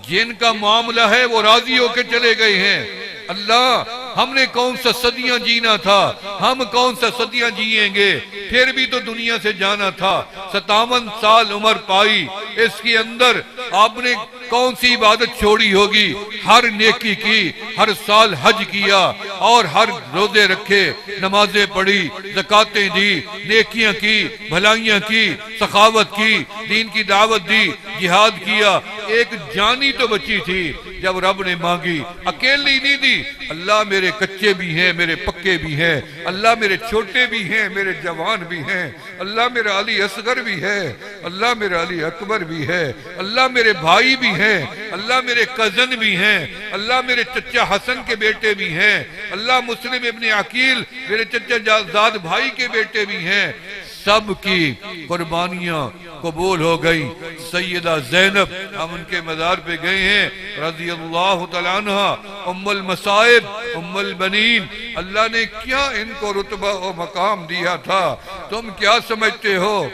جن کا معاملہ ہے وہ راضی ہو کے چلے گئے ہیں۔ اللہ ہم نے کون سا صدیاں جینا تھا، ہم کون سا صدیاں جیئیں گے، پھر بھی تو دنیا سے جانا تھا۔ 57 سال عمر پائی، اس کے اندر آپ نے کون سی عبادت چھوڑی ہوگی؟ ہر نیکی کی، ہر سال حج کیا اور ہر روزے رکھے، نمازیں پڑھی، زکاتیں دی، نیکیاں کی، بھلائیاں کی، سخاوت کی، دین کی دعوت دی، جہاد کیا۔ ایک جانی تو بچی تھی جب رب نے مانگی، اکیلی نہیں دی۔ اللہ میرے کچے بھی ہیں، میرے پکے بھی ہیں، اللہ میرے چھوٹے بھی ہیں، میرے جوان بھی ہیں، اللہ میرا علی اصغر بھی ہے، اللہ میرا علی اکبر بھی ہے، اللہ میرے بھائی بھی ہیں، اللہ میرے کزن بھی ہیں، اللہ میرے چچا حسن کے بیٹے بھی ہیں، اللہ مسلم ابن عقیل میرے چچا زاد بھائی کے بیٹے بھی ہیں۔ سب کی قربانیاں قبول ہو گئی۔ سیدہ زینب، ہم ان کے مزار پہ گئے ہیں رضی اللہ تعالیٰ عنہ، ام المصائب، ام البنین، اللہ نے کیا ان کو رتبہ و مقام دیا تھا۔ تم کیا سمجھتے ہو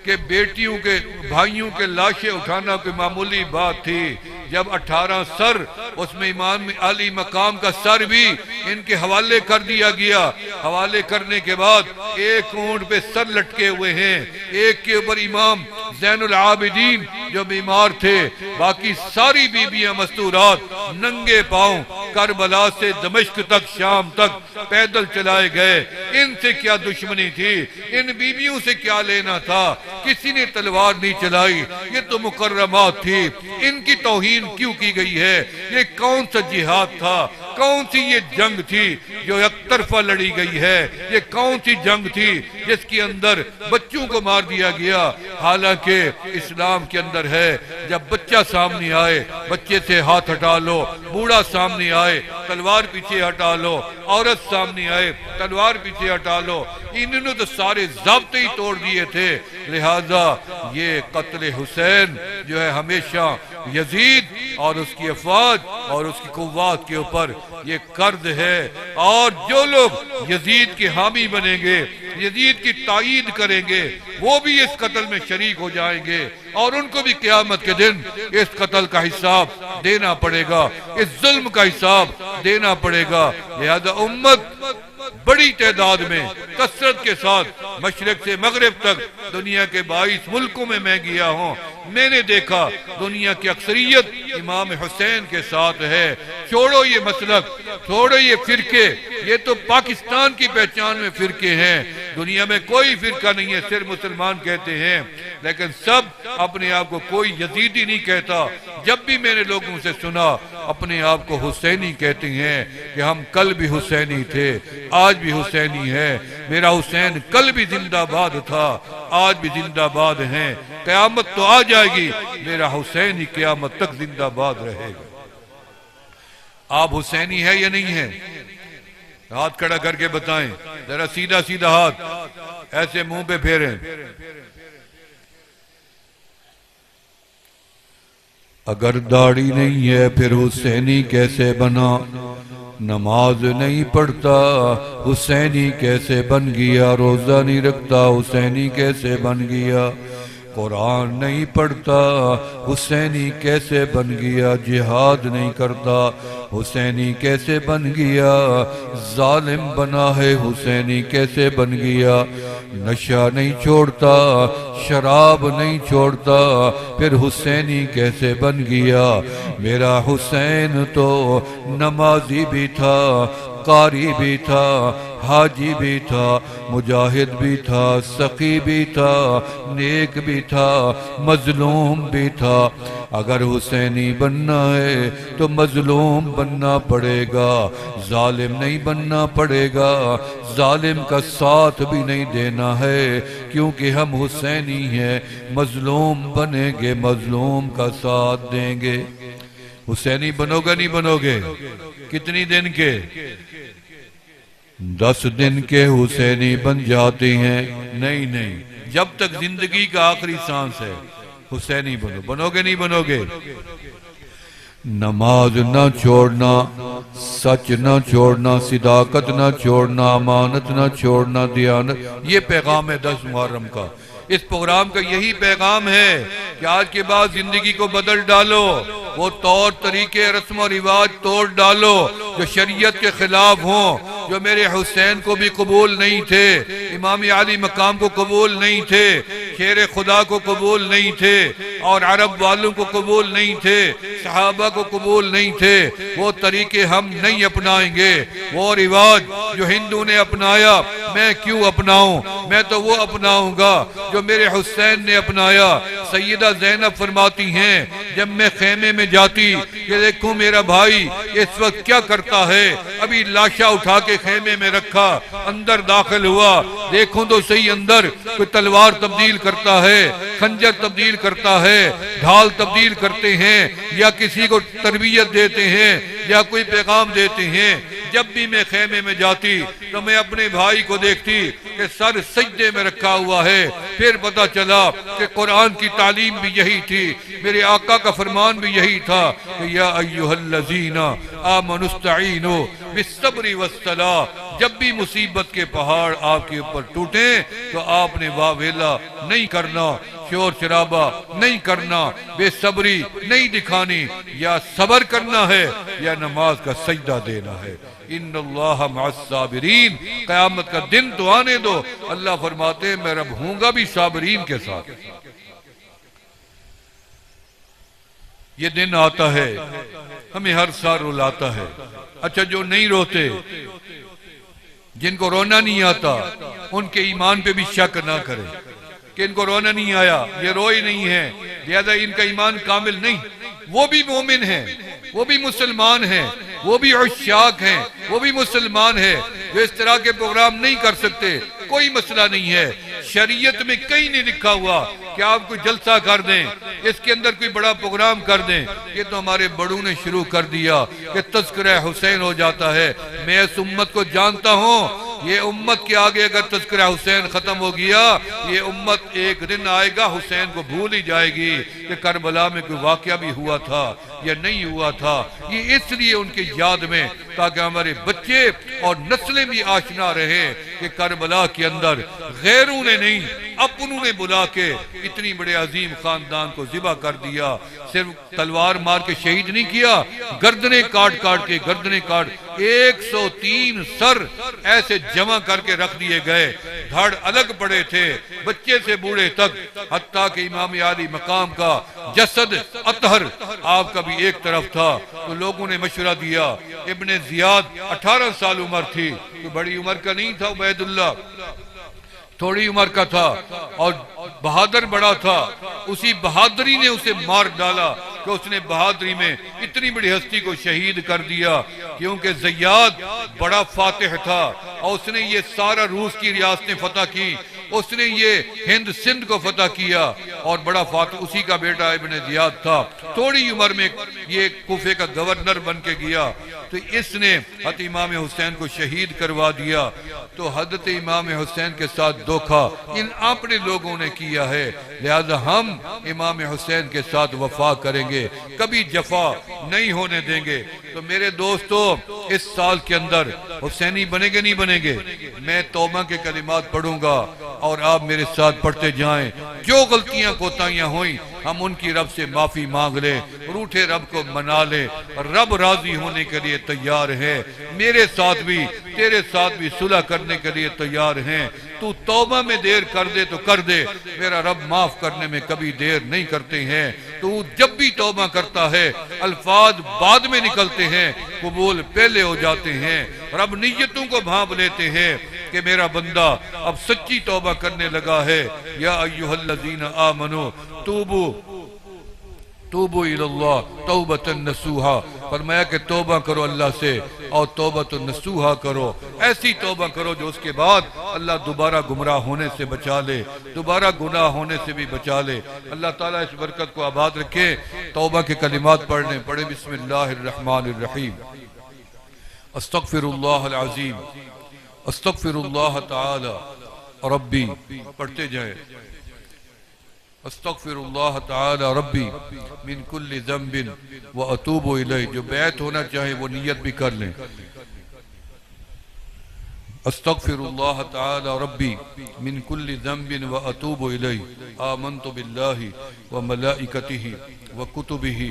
کہ بیٹیوں کے بھائیوں کے لاشیں اٹھانا کوئی معمولی بات تھی؟ جب 18 سر، اس میں امام علی مقام کا سر بھی ان کے حوالے کر دیا گیا۔ حوالے کرنے کے بعد ایک اونٹ پہ سر لٹکے ہوئے ہیں، ایک کے اوپر امام زین العابدین جو بیمار تھے، باقی ساری بیبیاں مستورات ننگے پاؤں کربلا سے دمشق تک، شام تک پیدل چلائے گئے۔ ان سے کیا دشمنی تھی؟ ان بیبیوں سے کیا لینا تھا؟ کسی نے تلوار نہیں چلائی، یہ تو مکرمات تھی۔ ان کی توہین کیوں کی گئی ہے؟ یہ کون سا جہاد تھا؟ کون سی یہ جنگ تھی جو یک طرفہ لڑی گئی ہے؟ یہ کون سی جنگ تھی جس کے اندر بچوں کو مار دیا گیا؟ حالانکہ اسلام کے اندر ہے جب بچہ سامنے آئے بچے سے ہاتھ ہٹا لو، بوڑھا سامنے آئے تلوار پیچھے ہٹا لو، عورت سامنے آئے تلوار پیچھے ہٹا لو۔ انہوں نے تو سارے ضابطے ہی توڑ دیے تھے۔ لہذا یہ قتل حسین جو ہے ہمیشہ یزید اور اس کی افواج اور اس کی قوات کے اوپر یہ قرض ہے، اور جو لوگ یزید کے حامی بنیں گے، یزید کی تائید کریں گے، وہ بھی اس قتل میں شریک ہو جائیں گے، اور ان کو بھی قیامت کے دن اس قتل کا حساب دینا پڑے گا، اس ظلم کا حساب دینا پڑے گا۔ لہذا امت بڑی تعداد میں کثرت کے ساتھ مشرق سے مغرب تک دنیا کے 22 ملکوں میں گیا ہوں، میں نے دیکھا دنیا کی اکثریت امام حسین کے ساتھ ہے۔ چھوڑو یہ مسلک، چھوڑو یہ فرقے، یہ تو پاکستان کی پہچان میں فرقے ہیں، دنیا میں کوئی فرقہ نہیں ہے، صرف مسلمان کہتے ہیں، لیکن سب اپنے آپ کو کوئی یزیدی نہیں کہتا۔ جب بھی میں نے لوگوں سے سنا اپنے آپ کو حسینی کہتے ہیں کہ ہم کل بھی حسینی تھے، آج بھی حسینی ہے، میرا حسین کل بھی زندہ باد تھا، آج بھی زندہ باد ہیں، قیامت تو آ جائے گی، میرا حسینی قیامت تک زندہ باد رہے گا۔ آپ حسینی ہے یا نہیں ہے؟ ہاتھ کھڑا کر کے بتائیں، ذرا سیدھا سیدھا ہاتھ ایسے منہ پہ پھیریں۔ اگر داڑھی نہیں ہے پھر حسینی کیسے بنا؟ نماز نہیں پڑھتا حسینی کیسے بن گیا؟ روزہ نہیں رکھتا حسینی کیسے بن گیا؟ قرآن نہیں پڑھتا حسینی کیسے بن گیا؟ جہاد نہیں کرتا حسینی کیسے بن گیا، ظالم بنا ہے حسینی کیسے بن گیا، نشہ نہیں چھوڑتا شراب نہیں چھوڑتا، پھر حسینی کیسے بن گیا۔ میرا حسین تو نمازی بھی تھا، قاری بھی تھا، حاجی بھی تھا، مجاہد بھی تھا، سخی بھی تھا، نیک بھی تھا، مظلوم بھی تھا۔ اگر حسینی بننا ہے تو مظلوم بننا پڑے گا، ظالم نہیں بننا پڑے گا، ظالم کا ساتھ بھی نہیں دینا ہے، کیونکہ ہم حسینی ہیں، مظلوم بنیں گے مظلوم کا ساتھ دیں گے۔ حسینی بنو گے نہیں بنو گے؟ کتنی دن کے؟ 10 دن کے حسینی بن جاتے ہیں؟ نہیں، جب تک زندگی کا آخری سانس ہے حسینی بنو۔ بنو گے نہیں بنو گے؟ نماز نہ چھوڑنا، سچ نہ چھوڑنا، صداقت نہ چھوڑنا، امانت نہ چھوڑنا، دیانت۔ یہ پیغام ہے 10 محرم کا۔ اس پروگرام کا یہی پیغام ہے کہ آج کے بعد زندگی کو بدل ڈالو، وہ طور طریقے رسم و رواج توڑ ڈالو جو شریعت کے خلاف ہوں، جو میرے حسین کو بھی قبول نہیں تھے، امام علی مقام کو قبول نہیں تھے، شیر خدا کو قبول نہیں تھے، اور عرب والوں کو قبول نہیں تھے، صحابہ کو قبول نہیں تھے۔ وہ طریقے ہم نہیں اپنائیں گے، وہ رواج جو ہندو نے اپنایا میں کیوں اپناؤں؟ میں تو وہ اپناؤں گا جو میرے حسین نے اپنایا۔ سیدہ زینب فرماتی ہیں جب میں خیمے میں جاتی کہ دیکھوں میرا بھائی اس وقت کیا کرتا ہے، ابھی لاشا اٹھا کے خیمے میں رکھا، اندر داخل ہوا، دیکھوں تو صحیح اندر کوئی تلوار تبدیل کرتا ہے، خنجر تبدیل کرتا ہے، ڈھال تبدیل کرتے ہیں، یا کسی کو تربیت دیتے ہیں یا کوئی پیغام دیتے ہیں۔ جب بھی میں خیمے میں جاتی تو میں اپنے بھائی کو دیکھتی کہ سر سجدے میں رکھا ہوا ہے۔ پھر پتا چلا کہ قرآن کی تعلیم بھی یہی تھی، میرے آقا کا فرمان بھی یہی تھا کہ یا ایھا الذین آمنوا استعینوا بالصبر والصلاۃ۔ جب بھی مصیبت کے پہاڑ آپ کے اوپر ٹوٹیں تو آپ نے واویلا نہیں کرنا، شور شرابہ نہیں کرنا، بے صبری نہیں دکھانی، یا صبر کرنا ہے یا نماز کا سجدہ دینا ہے۔ ان اللہ مع الصابرین، قیامت کا دن تو آنے دو، اللہ فرماتے ہیں میں رب ہوں گا بھی صابرین کے ساتھ۔ یہ دن آتا ہے ہمیں ہر سال رلاتا ہے۔ اچھا جو نہیں روتے، جن کو رونا نہیں آتا، ان کے ایمان پہ بھی شک نہ کرے کہ ان کو رونا نہیں آیا، یہ روئے نہیں ہیں، لہذا ان کا ایمان کامل نہیں۔ وہ بھی مومن ہیں، وہ بھی مسلمان ہیں، وہ بھی عشاق ہیں، وہ بھی مسلمان ہیں، جو اس طرح کے پروگرام نہیں کر سکتے، کوئی مسئلہ نہیں ہے۔ شریعت میں کہیں نہیں لکھا ہوا کہ آپ کوئی جلسہ کر دیں، اس کے اندر کوئی بڑا پروگرام کر دیں۔ یہ تو ہمارے بڑوں نے شروع کر دیا کہ تذکرہ حسین ہو جاتا ہے۔ میں اس امت کو جانتا ہوں، یہ امت کے آگے اگر تذکرہ حسین ختم ہو گیا، یہ امت ایک دن آئے گا حسین کو بھول ہی جائے گی کہ کربلا میں کوئی واقعہ بھی ہوا تھا یا نہیں ہوا تھا۔ یہ اس لیے ان کی یاد میں، تاکہ ہمارے بچے اور نسلیں بھی آشنا رہے کہ کربلا کے اندر غیروں نے نہیں، اپنوں نے بلا کے اتنی بڑے عظیم خاندان کو ذبح کر دیا۔ صرف تلوار مار کے شہید نہیں کیا، گردنیں کاٹ کے 103 سر ایسے جمع کر کے رکھ دیے گئے، دھڑ الگ پڑے تھے، بچے سے بوڑھے تک، حتیٰ کہ امام علی مقام کا جسد اطہر آپ کا بھی ایک طرف تھا۔ تو لوگوں نے مشورہ دیا، ابن زیاد 18 سال عمر تھی، تو بڑی عمر کا نہیں تھا، عبید اللہ تھوڑی عمر کا تھا، اور بہادر بڑا تھا۔ اسی بہادری نے اسے مار ڈالا کہ اس نے بہادری میں اتنی بڑی ہستی کو شہید کر دیا، کیونکہ زیاد بڑا فاتح تھا، اور اس نے یہ سارا روس کی ریاستیں فتح کی، اس نے یہ ہند سندھ کو فتح کیا، اور بڑا فاتح اسی کا بیٹا ابن زیاد تھا۔ تھوڑی عمر میں یہ کوفے کا گورنر بن کے گیا، تو اس نے حضرت امام حسین کو شہید کروا دیا۔ تو حضرت امام حسین کے ساتھ دھوکہ ان اپنے لوگوں نے کیا ہے، لہذا ہم امام حسین کے ساتھ وفا کریں گے، کبھی جفا نہیں ہونے دیں گے۔ تو میرے دوستو، اس سال کے اندر حسینی بنیں گے نہیں بنیں گے؟ میں توبہ کے کلمات پڑھوں گا اور آپ میرے ساتھ پڑھتے جائیں۔ جو غلطیاں کوتاہیاں ہوئیں ہم ان کی رب سے معافی مانگ لیں، روٹھے رب کو منا لیں، رب راضی ہونے کے لیے تیار ہے، میرے ساتھ بھی تیرے ساتھ بھی صلح کرنے کے لیے تیار ہیں، تو توبہ میں دیر کر دے تو کر دے، میرا رب معاف کرنے میں کبھی دیر نہیں کرتے ہیں، تو جب بھی توبہ کرتا ہے الفاظ بعد میں نکلتے ہیں، قبول پہلے ہو جاتے ہیں، رب نیتوں کو بھانپ لیتے ہیں کہ میرا بندہ اب سچی توبہ کرنے لگا ہے، یا ایھا الذین آمنوا توبوا الی اللہ توبۃ نصوحا، فرمایا کہ توبہ کرو اللہ سے اور توبۃ نصوحا کرو، ایسی توبہ کرو جو اس کے بعد اللہ دوبارہ گمراہ ہونے سے بچا لے، دوبارہ گناہ ہونے سے بھی بچا لے۔ اللہ تعالیٰ اس برکت کو آباد رکھے۔ توبہ کے کلمات پڑھنے پڑھے بسم اللہ الرحمن الرحیم، استغفر اللہ العظیم، استغفر اللہ تعالی ربی، پڑھتے جائیں، استغفر اللہ تعالی ربی من کل ذنب واتوب الیہ، جو بیعت ہونا چاہے وہ نیت بھی کر لیں، استغفر اللہ تعالی ربی من کل ذنب واتوب الیہ، آمنت باللہ وملائکتہ وکتبہ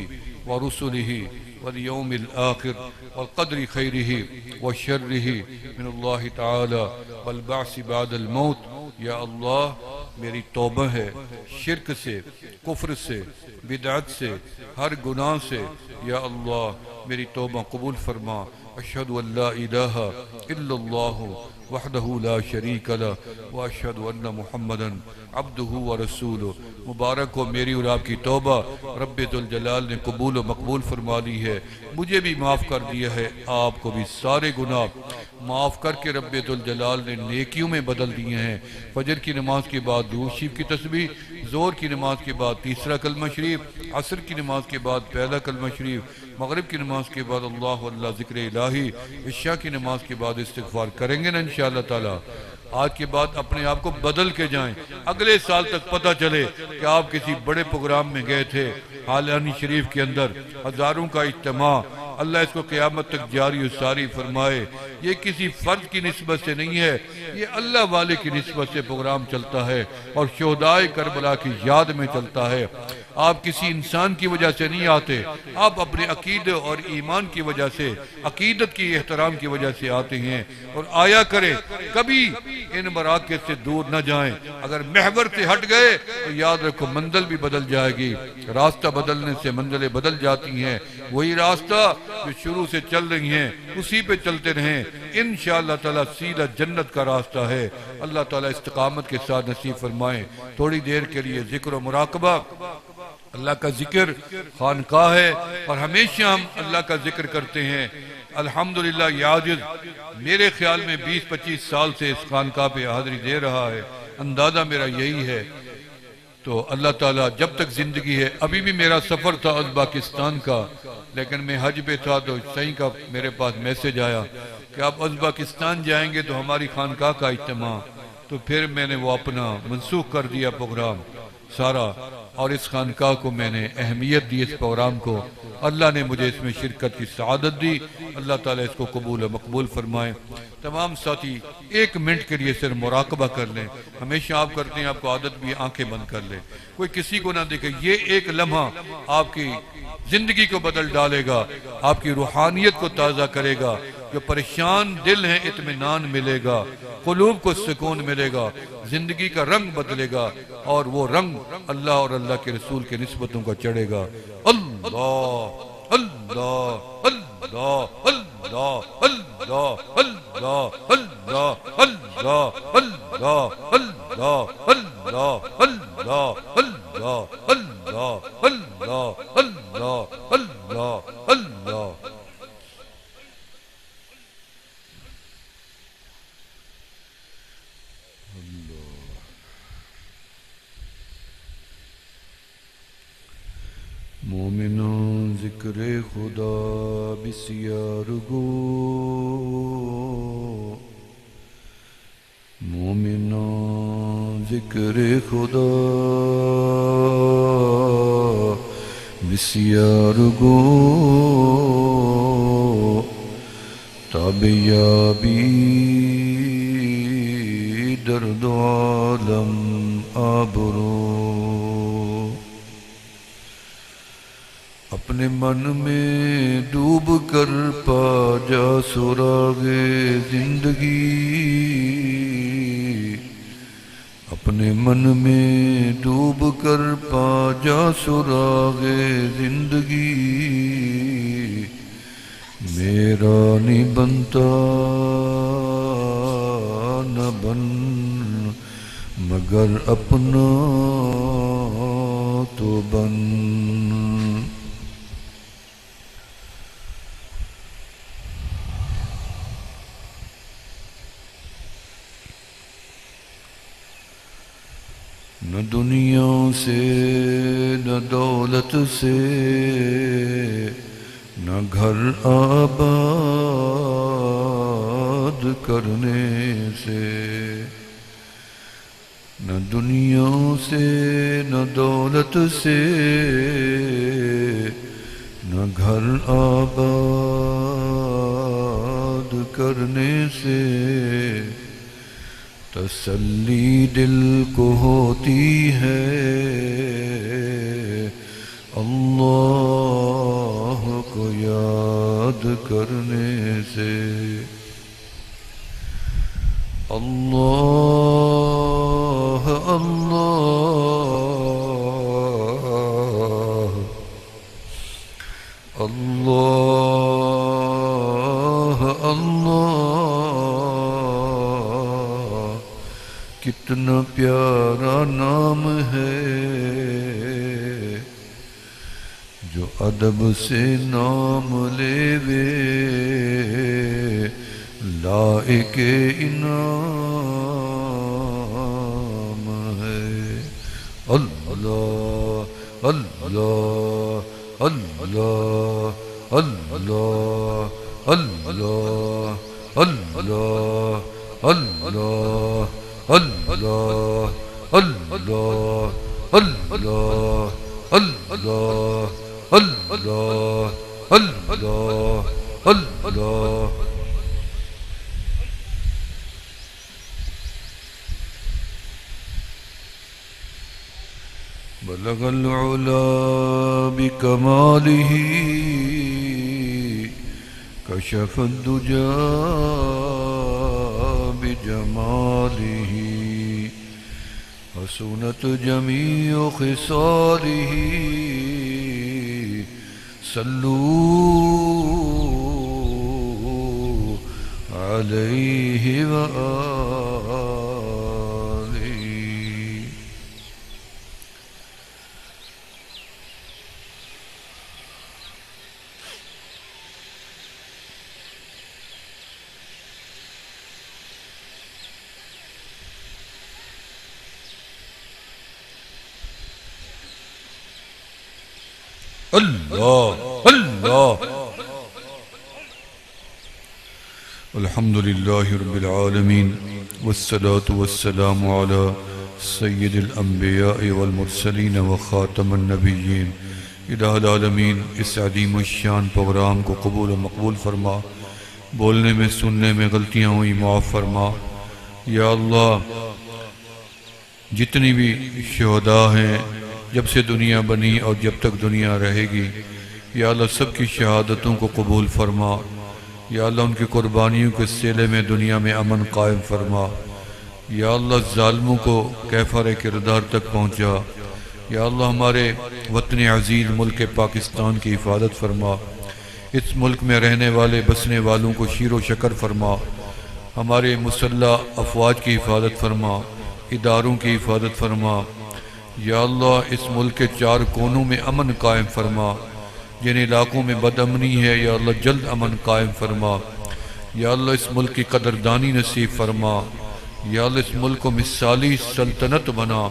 ورسلہ والیوم الآخر والقدر خیرہ وشرہ من اللہ تعالی والبعث بعد الموت۔ یا اللہ میری توبہ ہے شرک سے، کفر سے، بدعت سے، ہر گناہ سے، یا اللہ میری توبہ قبول فرما۔ اشہد ان لا الہ الا اللہ وحدہ لا شریک لہ واشہد ان محمدا عبدہ ورسولہ۔ مبارک ہو میری اور آپ کی توبہ، رب ذوالجلال نے قبول و مقبول فرما لی ہے، مجھے بھی معاف کر دیا ہے، آپ کو بھی سارے گناہ معاف کر کے رب ذوالجلال نے نیکیوں میں بدل دیے ہیں۔ فجر کی نماز کے بعد درود شریف کی تسبیح، ظہر کی نماز کے بعد تیسرا کلمہ شریف، عصر کی نماز کے بعد پہلا کلمہ شریف، مغرب کی نماز کے بعد اللہ اللہ ذکر الہی، عشاء کی نماز کے بعد استغفار کریں گے نا انشاءاللہ تعالی۔ آج کے بعد اپنے آپ کو بدل کے جائیں، اگلے سال تک پتہ چلے کہ آپ کسی بڑے پروگرام میں گئے تھے، حالانی شریف کے اندر ہزاروں کا اجتماع، اللہ اس کو قیامت تک جاری و ساری فرمائے۔ یہ کسی فرد کی نسبت سے نہیں ہے، یہ اللہ والے کی نسبت سے پروگرام چلتا ہے اور شہدائے کربلا کی یاد میں چلتا ہے۔ آپ کسی انسان کی وجہ سے نہیں آتے، آپ اپنے عقیدے اور ایمان کی وجہ سے، عقیدت کی احترام کی وجہ سے آتے ہیں، اور آیا کریں، کبھی ان مراکز سے دور نہ جائیں۔ اگر محور سے ہٹ گئے تو یاد رکھو منزل بھی بدل جائے گی، راستہ بدلنے سے منزلیں بدل جاتی ہیں، وہی راستہ جو شروع سے چل رہی ہیں اسی پہ چلتے رہیں، انشاءاللہ تعالیٰ سیدھا جنت کا راستہ ہے۔ اللہ تعالیٰ استقامت کے ساتھ نصیب فرمائیں۔ تھوڑی دیر کے لیے ذکر و مراقبہ، اللہ کا ذکر خانقاہ ہے اور ہمیشہ ہم اللہ کا ذکر کرتے ہیں۔ الحمدللہ یہ عاجز میرے خیال میں 20-25 سال سے اس خانقاہ پہ حاضری دے رہا ہے، اندازہ میرا یہی ہے۔ تو اللہ تعالیٰ جب تک زندگی ہے، ابھی بھی میرا سفر تھا ازبکستان کا، لیکن میں حج پہ تھا تو صحیح کا میرے پاس میسج آیا کہ آپ ازبکستان جائیں گے تو ہماری خانقاہ کا اجتماع، تو پھر میں نے وہ اپنا منسوخ کر دیا پروگرام سارا، اور اس خانقاہ کو میں نے اہمیت دی، اس پروگرام کو اللہ نے مجھے اس میں شرکت کی سعادت دی۔ اللہ تعالیٰ اس کو قبول و مقبول فرمائے۔ تمام ساتھی 1 منٹ کے لیے صرف مراقبہ کر لیں، ہمیشہ آپ کرتے ہیں، آپ کو عادت بھی، آنکھیں بند کر لیں، کوئی کسی کو نہ دیکھے۔ یہ ایک لمحہ آپ کی زندگی کو بدل ڈالے گا، آپ کی روحانیت کو تازہ کرے گا، جو پریشان دل ہیں اطمینان ملے گا، قلوب کو سکون ملے گا، زندگی کا رنگ بدلے گا، اور وہ رنگ اللہ اور اللہ کے رسول کے نسبتوں کا چڑھے گا۔ اللہ اللہ اللہ اللہ اللہ اللہ اللہ اللہ اللہ اللہ اللہ اللہ اللہ اللہ اللہ اللہ اللہ۔ مومنان ذکر خدا بسیار گو، مومنان ذکر خدا بسیار گو، تاب یابی درد عالم آبرو، اپنے من میں ڈوب کر پا جا سراغ زندگی، اپنے من میں ڈوب کر پا جا سراغ زندگی، میرا نہیں بنتا نہ بن مگر اپنا تو بن۔ نہ دنیا سے نہ دولت سے نہ گھر آباد کرنے سے، نہ دنیا سے نہ دولت سے نہ گھر آباد کرنے سے تسلی دل کو ہوتی ہے اللہ کو یاد کرنے سے۔ اللہ اللہ اللہ اللہ، کتنا پیارا نام ہے جو ادب سے نام لے وے لائق انعام ہے۔ اللہ اللہ اللہ اللہ اللہ اللہ اللہ اللہ اللہ اللہ اللہ اللہ اللہ۔ بلغ العلا بکمالہ کشف الدجا بجمالہ حسنت جمیع خصالہ صلوا علیہ وآلہ۔ اللہ اللہ الحمدللہ رب العالمین والصلاة والسلام علی سید الانبیاء والمرسلین وخاتم النبیین۔ الہ العالمین اس عظیم الشان پروگرام کو قبول و مقبول فرما، بولنے میں سننے میں غلطیاں ہوئی معاف فرما۔ یا اللہ جتنی بھی شہداء ہیں جب سے دنیا بنی اور جب تک دنیا رہے گی، یا اللہ سب کی شہادتوں کو قبول فرما۔ یا اللہ ان کی قربانیوں کے صلے میں دنیا میں امن قائم فرما۔ یا اللہ ظالموں کو کیفر کردار تک پہنچا۔ یا اللہ ہمارے وطن عزیز ملک پاکستان کی حفاظت فرما، اس ملک میں رہنے والے بسنے والوں کو شیر و شکر فرما، ہمارے مسلح افواج کی حفاظت فرما، اداروں کی حفاظت فرما۔ یا اللہ اس ملک کے چار کونوں میں امن قائم فرما، جن علاقوں میں بد امنی ہے یا اللہ جلد امن قائم فرما۔ یا اللہ اس ملک کی قدردانی نصیب فرما۔ یا اللہ اس ملک کو مثالی سلطنت بنا،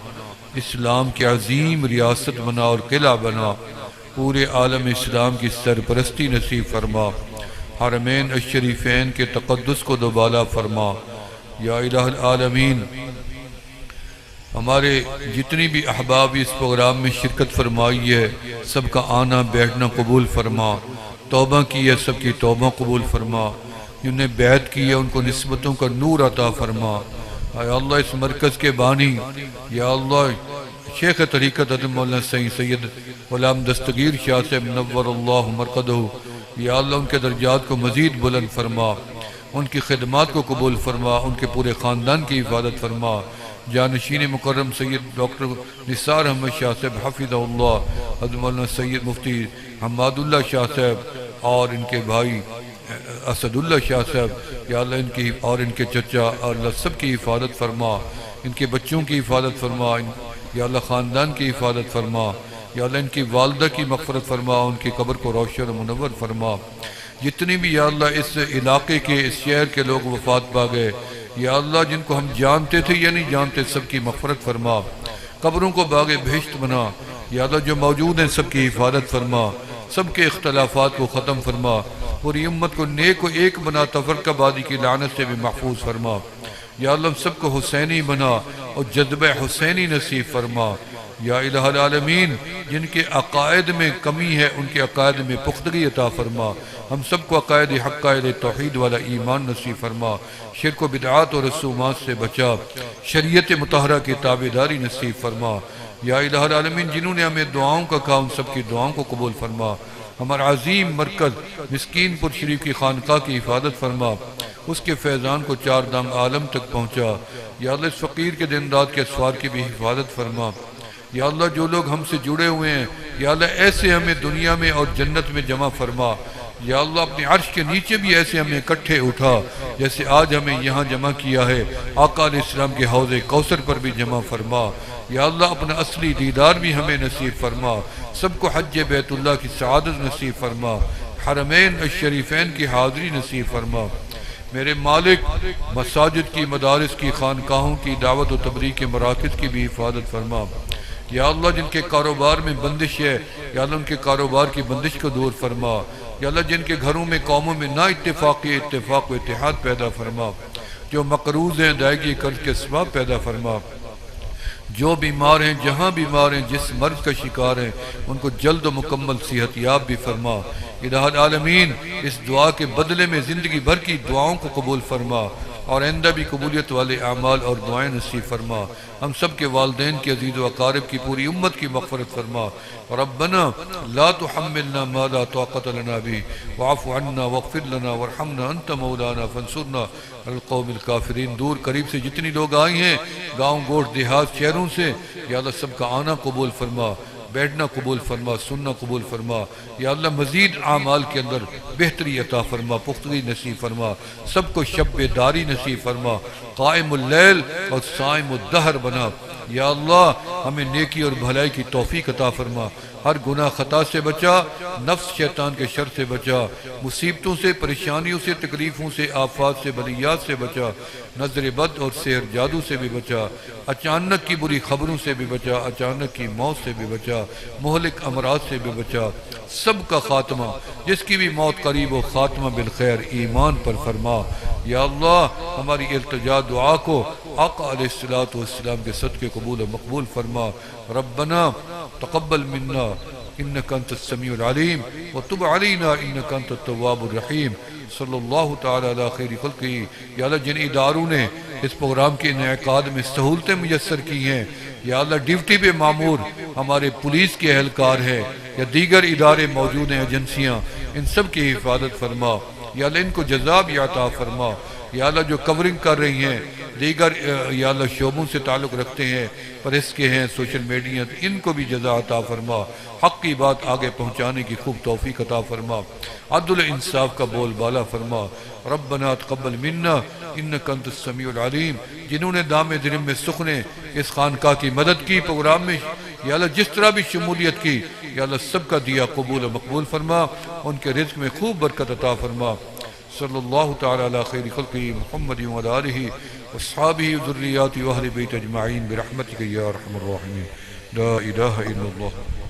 اسلام کی عظیم ریاست بنا اور قلعہ بنا، پورے عالم اسلام کی سرپرستی نصیب فرما، حرمین الشریفین کے تقدس کو دوبالا فرما۔ یا الہ العالمین ہمارے جتنی بھی احباب اس پروگرام میں شرکت فرمائی ہے سب کا آنا بیٹھنا قبول فرما، توبہ کی ہے سب کی توبہ قبول فرما، جنہوں نے بیعت کی ہے ان کو نسبتوں کا نور عطا فرما۔ یا اللہ اس مرکز کے بانی، یا اللہ شیخ طریقت حضرت مولانا سید غلام دستگیر شاہ سے منور اللہ مرقدہ، یا اللہ ان کے درجات کو مزید بلند فرما، ان کی خدمات کو قبول فرما، ان کے پورے خاندان کی حفاظت فرما۔ جانشین مکرم سید ڈاکٹر نثار احمد شاہ صاحب حفظہ اللہ، حضرت مولانا سید مفتی حماد اللہ شاہ صاحب اور ان کے بھائی اسد اللہ شاہ صاحب، یا اللہ ان کی اور ان کے چچا اور اللہ سب کی حفاظت فرما، ان کے بچوں کی حفاظت فرما، یا اللہ خاندان کی حفاظت فرما، یا اللہ ان کی والدہ کی مغفرت فرما، ان کی قبر کو روشن و منور فرما۔ جتنی بھی یا اللہ اس علاقے کے اس شہر کے لوگ وفات پا گئے، یا اللہ جن کو ہم جانتے تھے یا نہیں جانتے سب کی مغفرت فرما، قبروں کو باغ بہشت بنا، یا اللہ جو موجود ہیں سب کی حفاظت فرما، سب کے اختلافات کو ختم فرما، پوری امت کو نیک و ایک بنا، تفرقہ بازی کی لعنت سے بھی محفوظ فرما، یا اللہ سب کو حسینی بنا اور جذبہ حسینی نصیب فرما، یا الہ العالمین جن کے عقائد میں کمی ہے ان کے عقائد میں پختگی عطا فرما، ہم سب کو عقائد حق قائد توحید والا ایمان نصیب فرما، شرک و بدعات اور رسومات سے بچا، شریعت مطہرہ کی تابعداری نصیب فرما، یا الہ العالمین جنہوں نے ہمیں دعاؤں کا کہا ان سب کی دعاؤں کو قبول فرما، ہمارا عظیم مرکز مسکین پور شریف کی خانقاہ کی حفاظت فرما، اس کے فیضان کو چار دام عالم تک پہنچا، یا اللہ اس فقیر کے دن رات کے اسوار کی بھی حفاظت فرما، یا اللہ جو لوگ ہم سے جڑے ہوئے ہیں یا اللہ ایسے ہمیں دنیا میں اور جنت میں جمع فرما، یا اللہ اپنے عرش کے نیچے بھی ایسے ہمیں اکٹھے اٹھا جیسے آج ہمیں یہاں جمع کیا ہے، آقا علیہ السلام کے حوض کوثر پر بھی جمع فرما، یا اللہ اپنا اصلی دیدار بھی ہمیں نصیب فرما، سب کو حج بیت اللہ کی سعادت نصیب فرما، حرمین الشریفین کی حاضری نصیب فرما، میرے مالک مساجد کی، مدارس کی، خانقاہوں کی، دعوت و تبلیغ کے مراکز کی بھی حفاظت فرما، یا اللہ جن کے کاروبار میں بندش ہے یا اللہ ان کے کاروبار کی بندش کو دور فرما، یا اللہ جن کے گھروں میں قوموں میں نا اتفاقی اتفاق و اتحاد پیدا فرما، جو مقروض ہیں ادائیگی قرض کے اسباب پیدا فرما، جو بیمار ہیں جہاں بیمار ہیں جس مرض کا شکار ہیں ان کو جلد و مکمل صحت یاب بھی فرما، الہ العالمین اس دعا کے بدلے میں زندگی بھر کی دعاؤں کو قبول فرما اور آئندہ بھی قبولیت والے اعمال اور دعائیں نصیب فرما، ہم سب کے والدین کے عزیز و اقارب کی پوری امت کی مغفرت فرما، ربنا لا تحملنا ما لا طاقت لنا به واعف عنا واغفر لنا وارحمنا انت مولانا فانصرنا على القوم الكافرین۔ دور قریب سے جتنی لوگ آئے ہیں گاؤں گوٹھ دیہات شہروں سے، یا اللہ سب کا آنا قبول فرما، بیٹھنا قبول فرما، سننا قبول فرما، یا اللہ مزید اعمال کے اندر بہتری عطا فرما، پختگی نصیب فرما، سب کو شب بیداری نصیب فرما، قائم اللیل اور صائم الدہر بنا، یا اللہ ہمیں نیکی اور بھلائی کی توفیق عطا فرما، ہر گناہ خطا سے بچا، نفس شیطان کے شر سے بچا، مصیبتوں سے، پریشانیوں سے، تکلیفوں سے، آفات سے، بلیات سے بچا، نظر بد اور سحر جادو سے بھی بچا، اچانک کی بری خبروں سے بھی بچا، اچانک کی موت سے بھی بچا، مہلک امراض سے بھی بچا، سب کا خاتمہ جس کی بھی موت قریب ہو خاتمہ بالخیر ایمان پر فرما، یا اللہ ہماری التجا دعا کو آقا علیہ السلام کے صدقے قبول و مقبول فرما، ربنا تقبل منا انکا انت السمیع العلیم وتب علینا انکا انت التواب الرحیم، صلی اللہ تعالیٰ علی خیر خلقہ۔ یا اللہ جن اداروں نے اس پروگرام کے انعقاد میں سہولتیں میسر کی ہیں، یا اللہ ڈیوٹی پہ معمور ہمارے پولیس کے اہلکار ہیں یا دیگر ادارے موجود ہیں، ایجنسیاں، ان سب کی حفاظت فرما، یا اللہ ان کو جزا بھی عطا فرما، یا اللہ جو کورنگ کر رہی ہیں دیگر یا اللہ شعبوں سے تعلق رکھتے ہیں، پریس کے ہیں، سوشل میڈیا، ان کو بھی جزا عطا فرما، حق کی بات آگے پہنچانے کی خوب توفیق عطا فرما، عدل انصاف کا بول بالا فرما، ربنا تقبل منا انکا انت السمیع العلیم۔ جنہوں نے دام درم میں سخنے اس خانقاہ کی مدد کی پروگرام میں، یا اللہ جس طرح بھی شمولیت کی، یا اللہ سب کا دیا قبول و مقبول فرما، ان کے رزق میں خوب برکت عطا فرما، صلی اللہ تعالیٰ علی خیر خلقہ محمد وعلی آلہ واصحابہ ذریاتہ واہل بیت اجمعین برحمتک یا ارحم الراحمین، لا الہ الا اللہ۔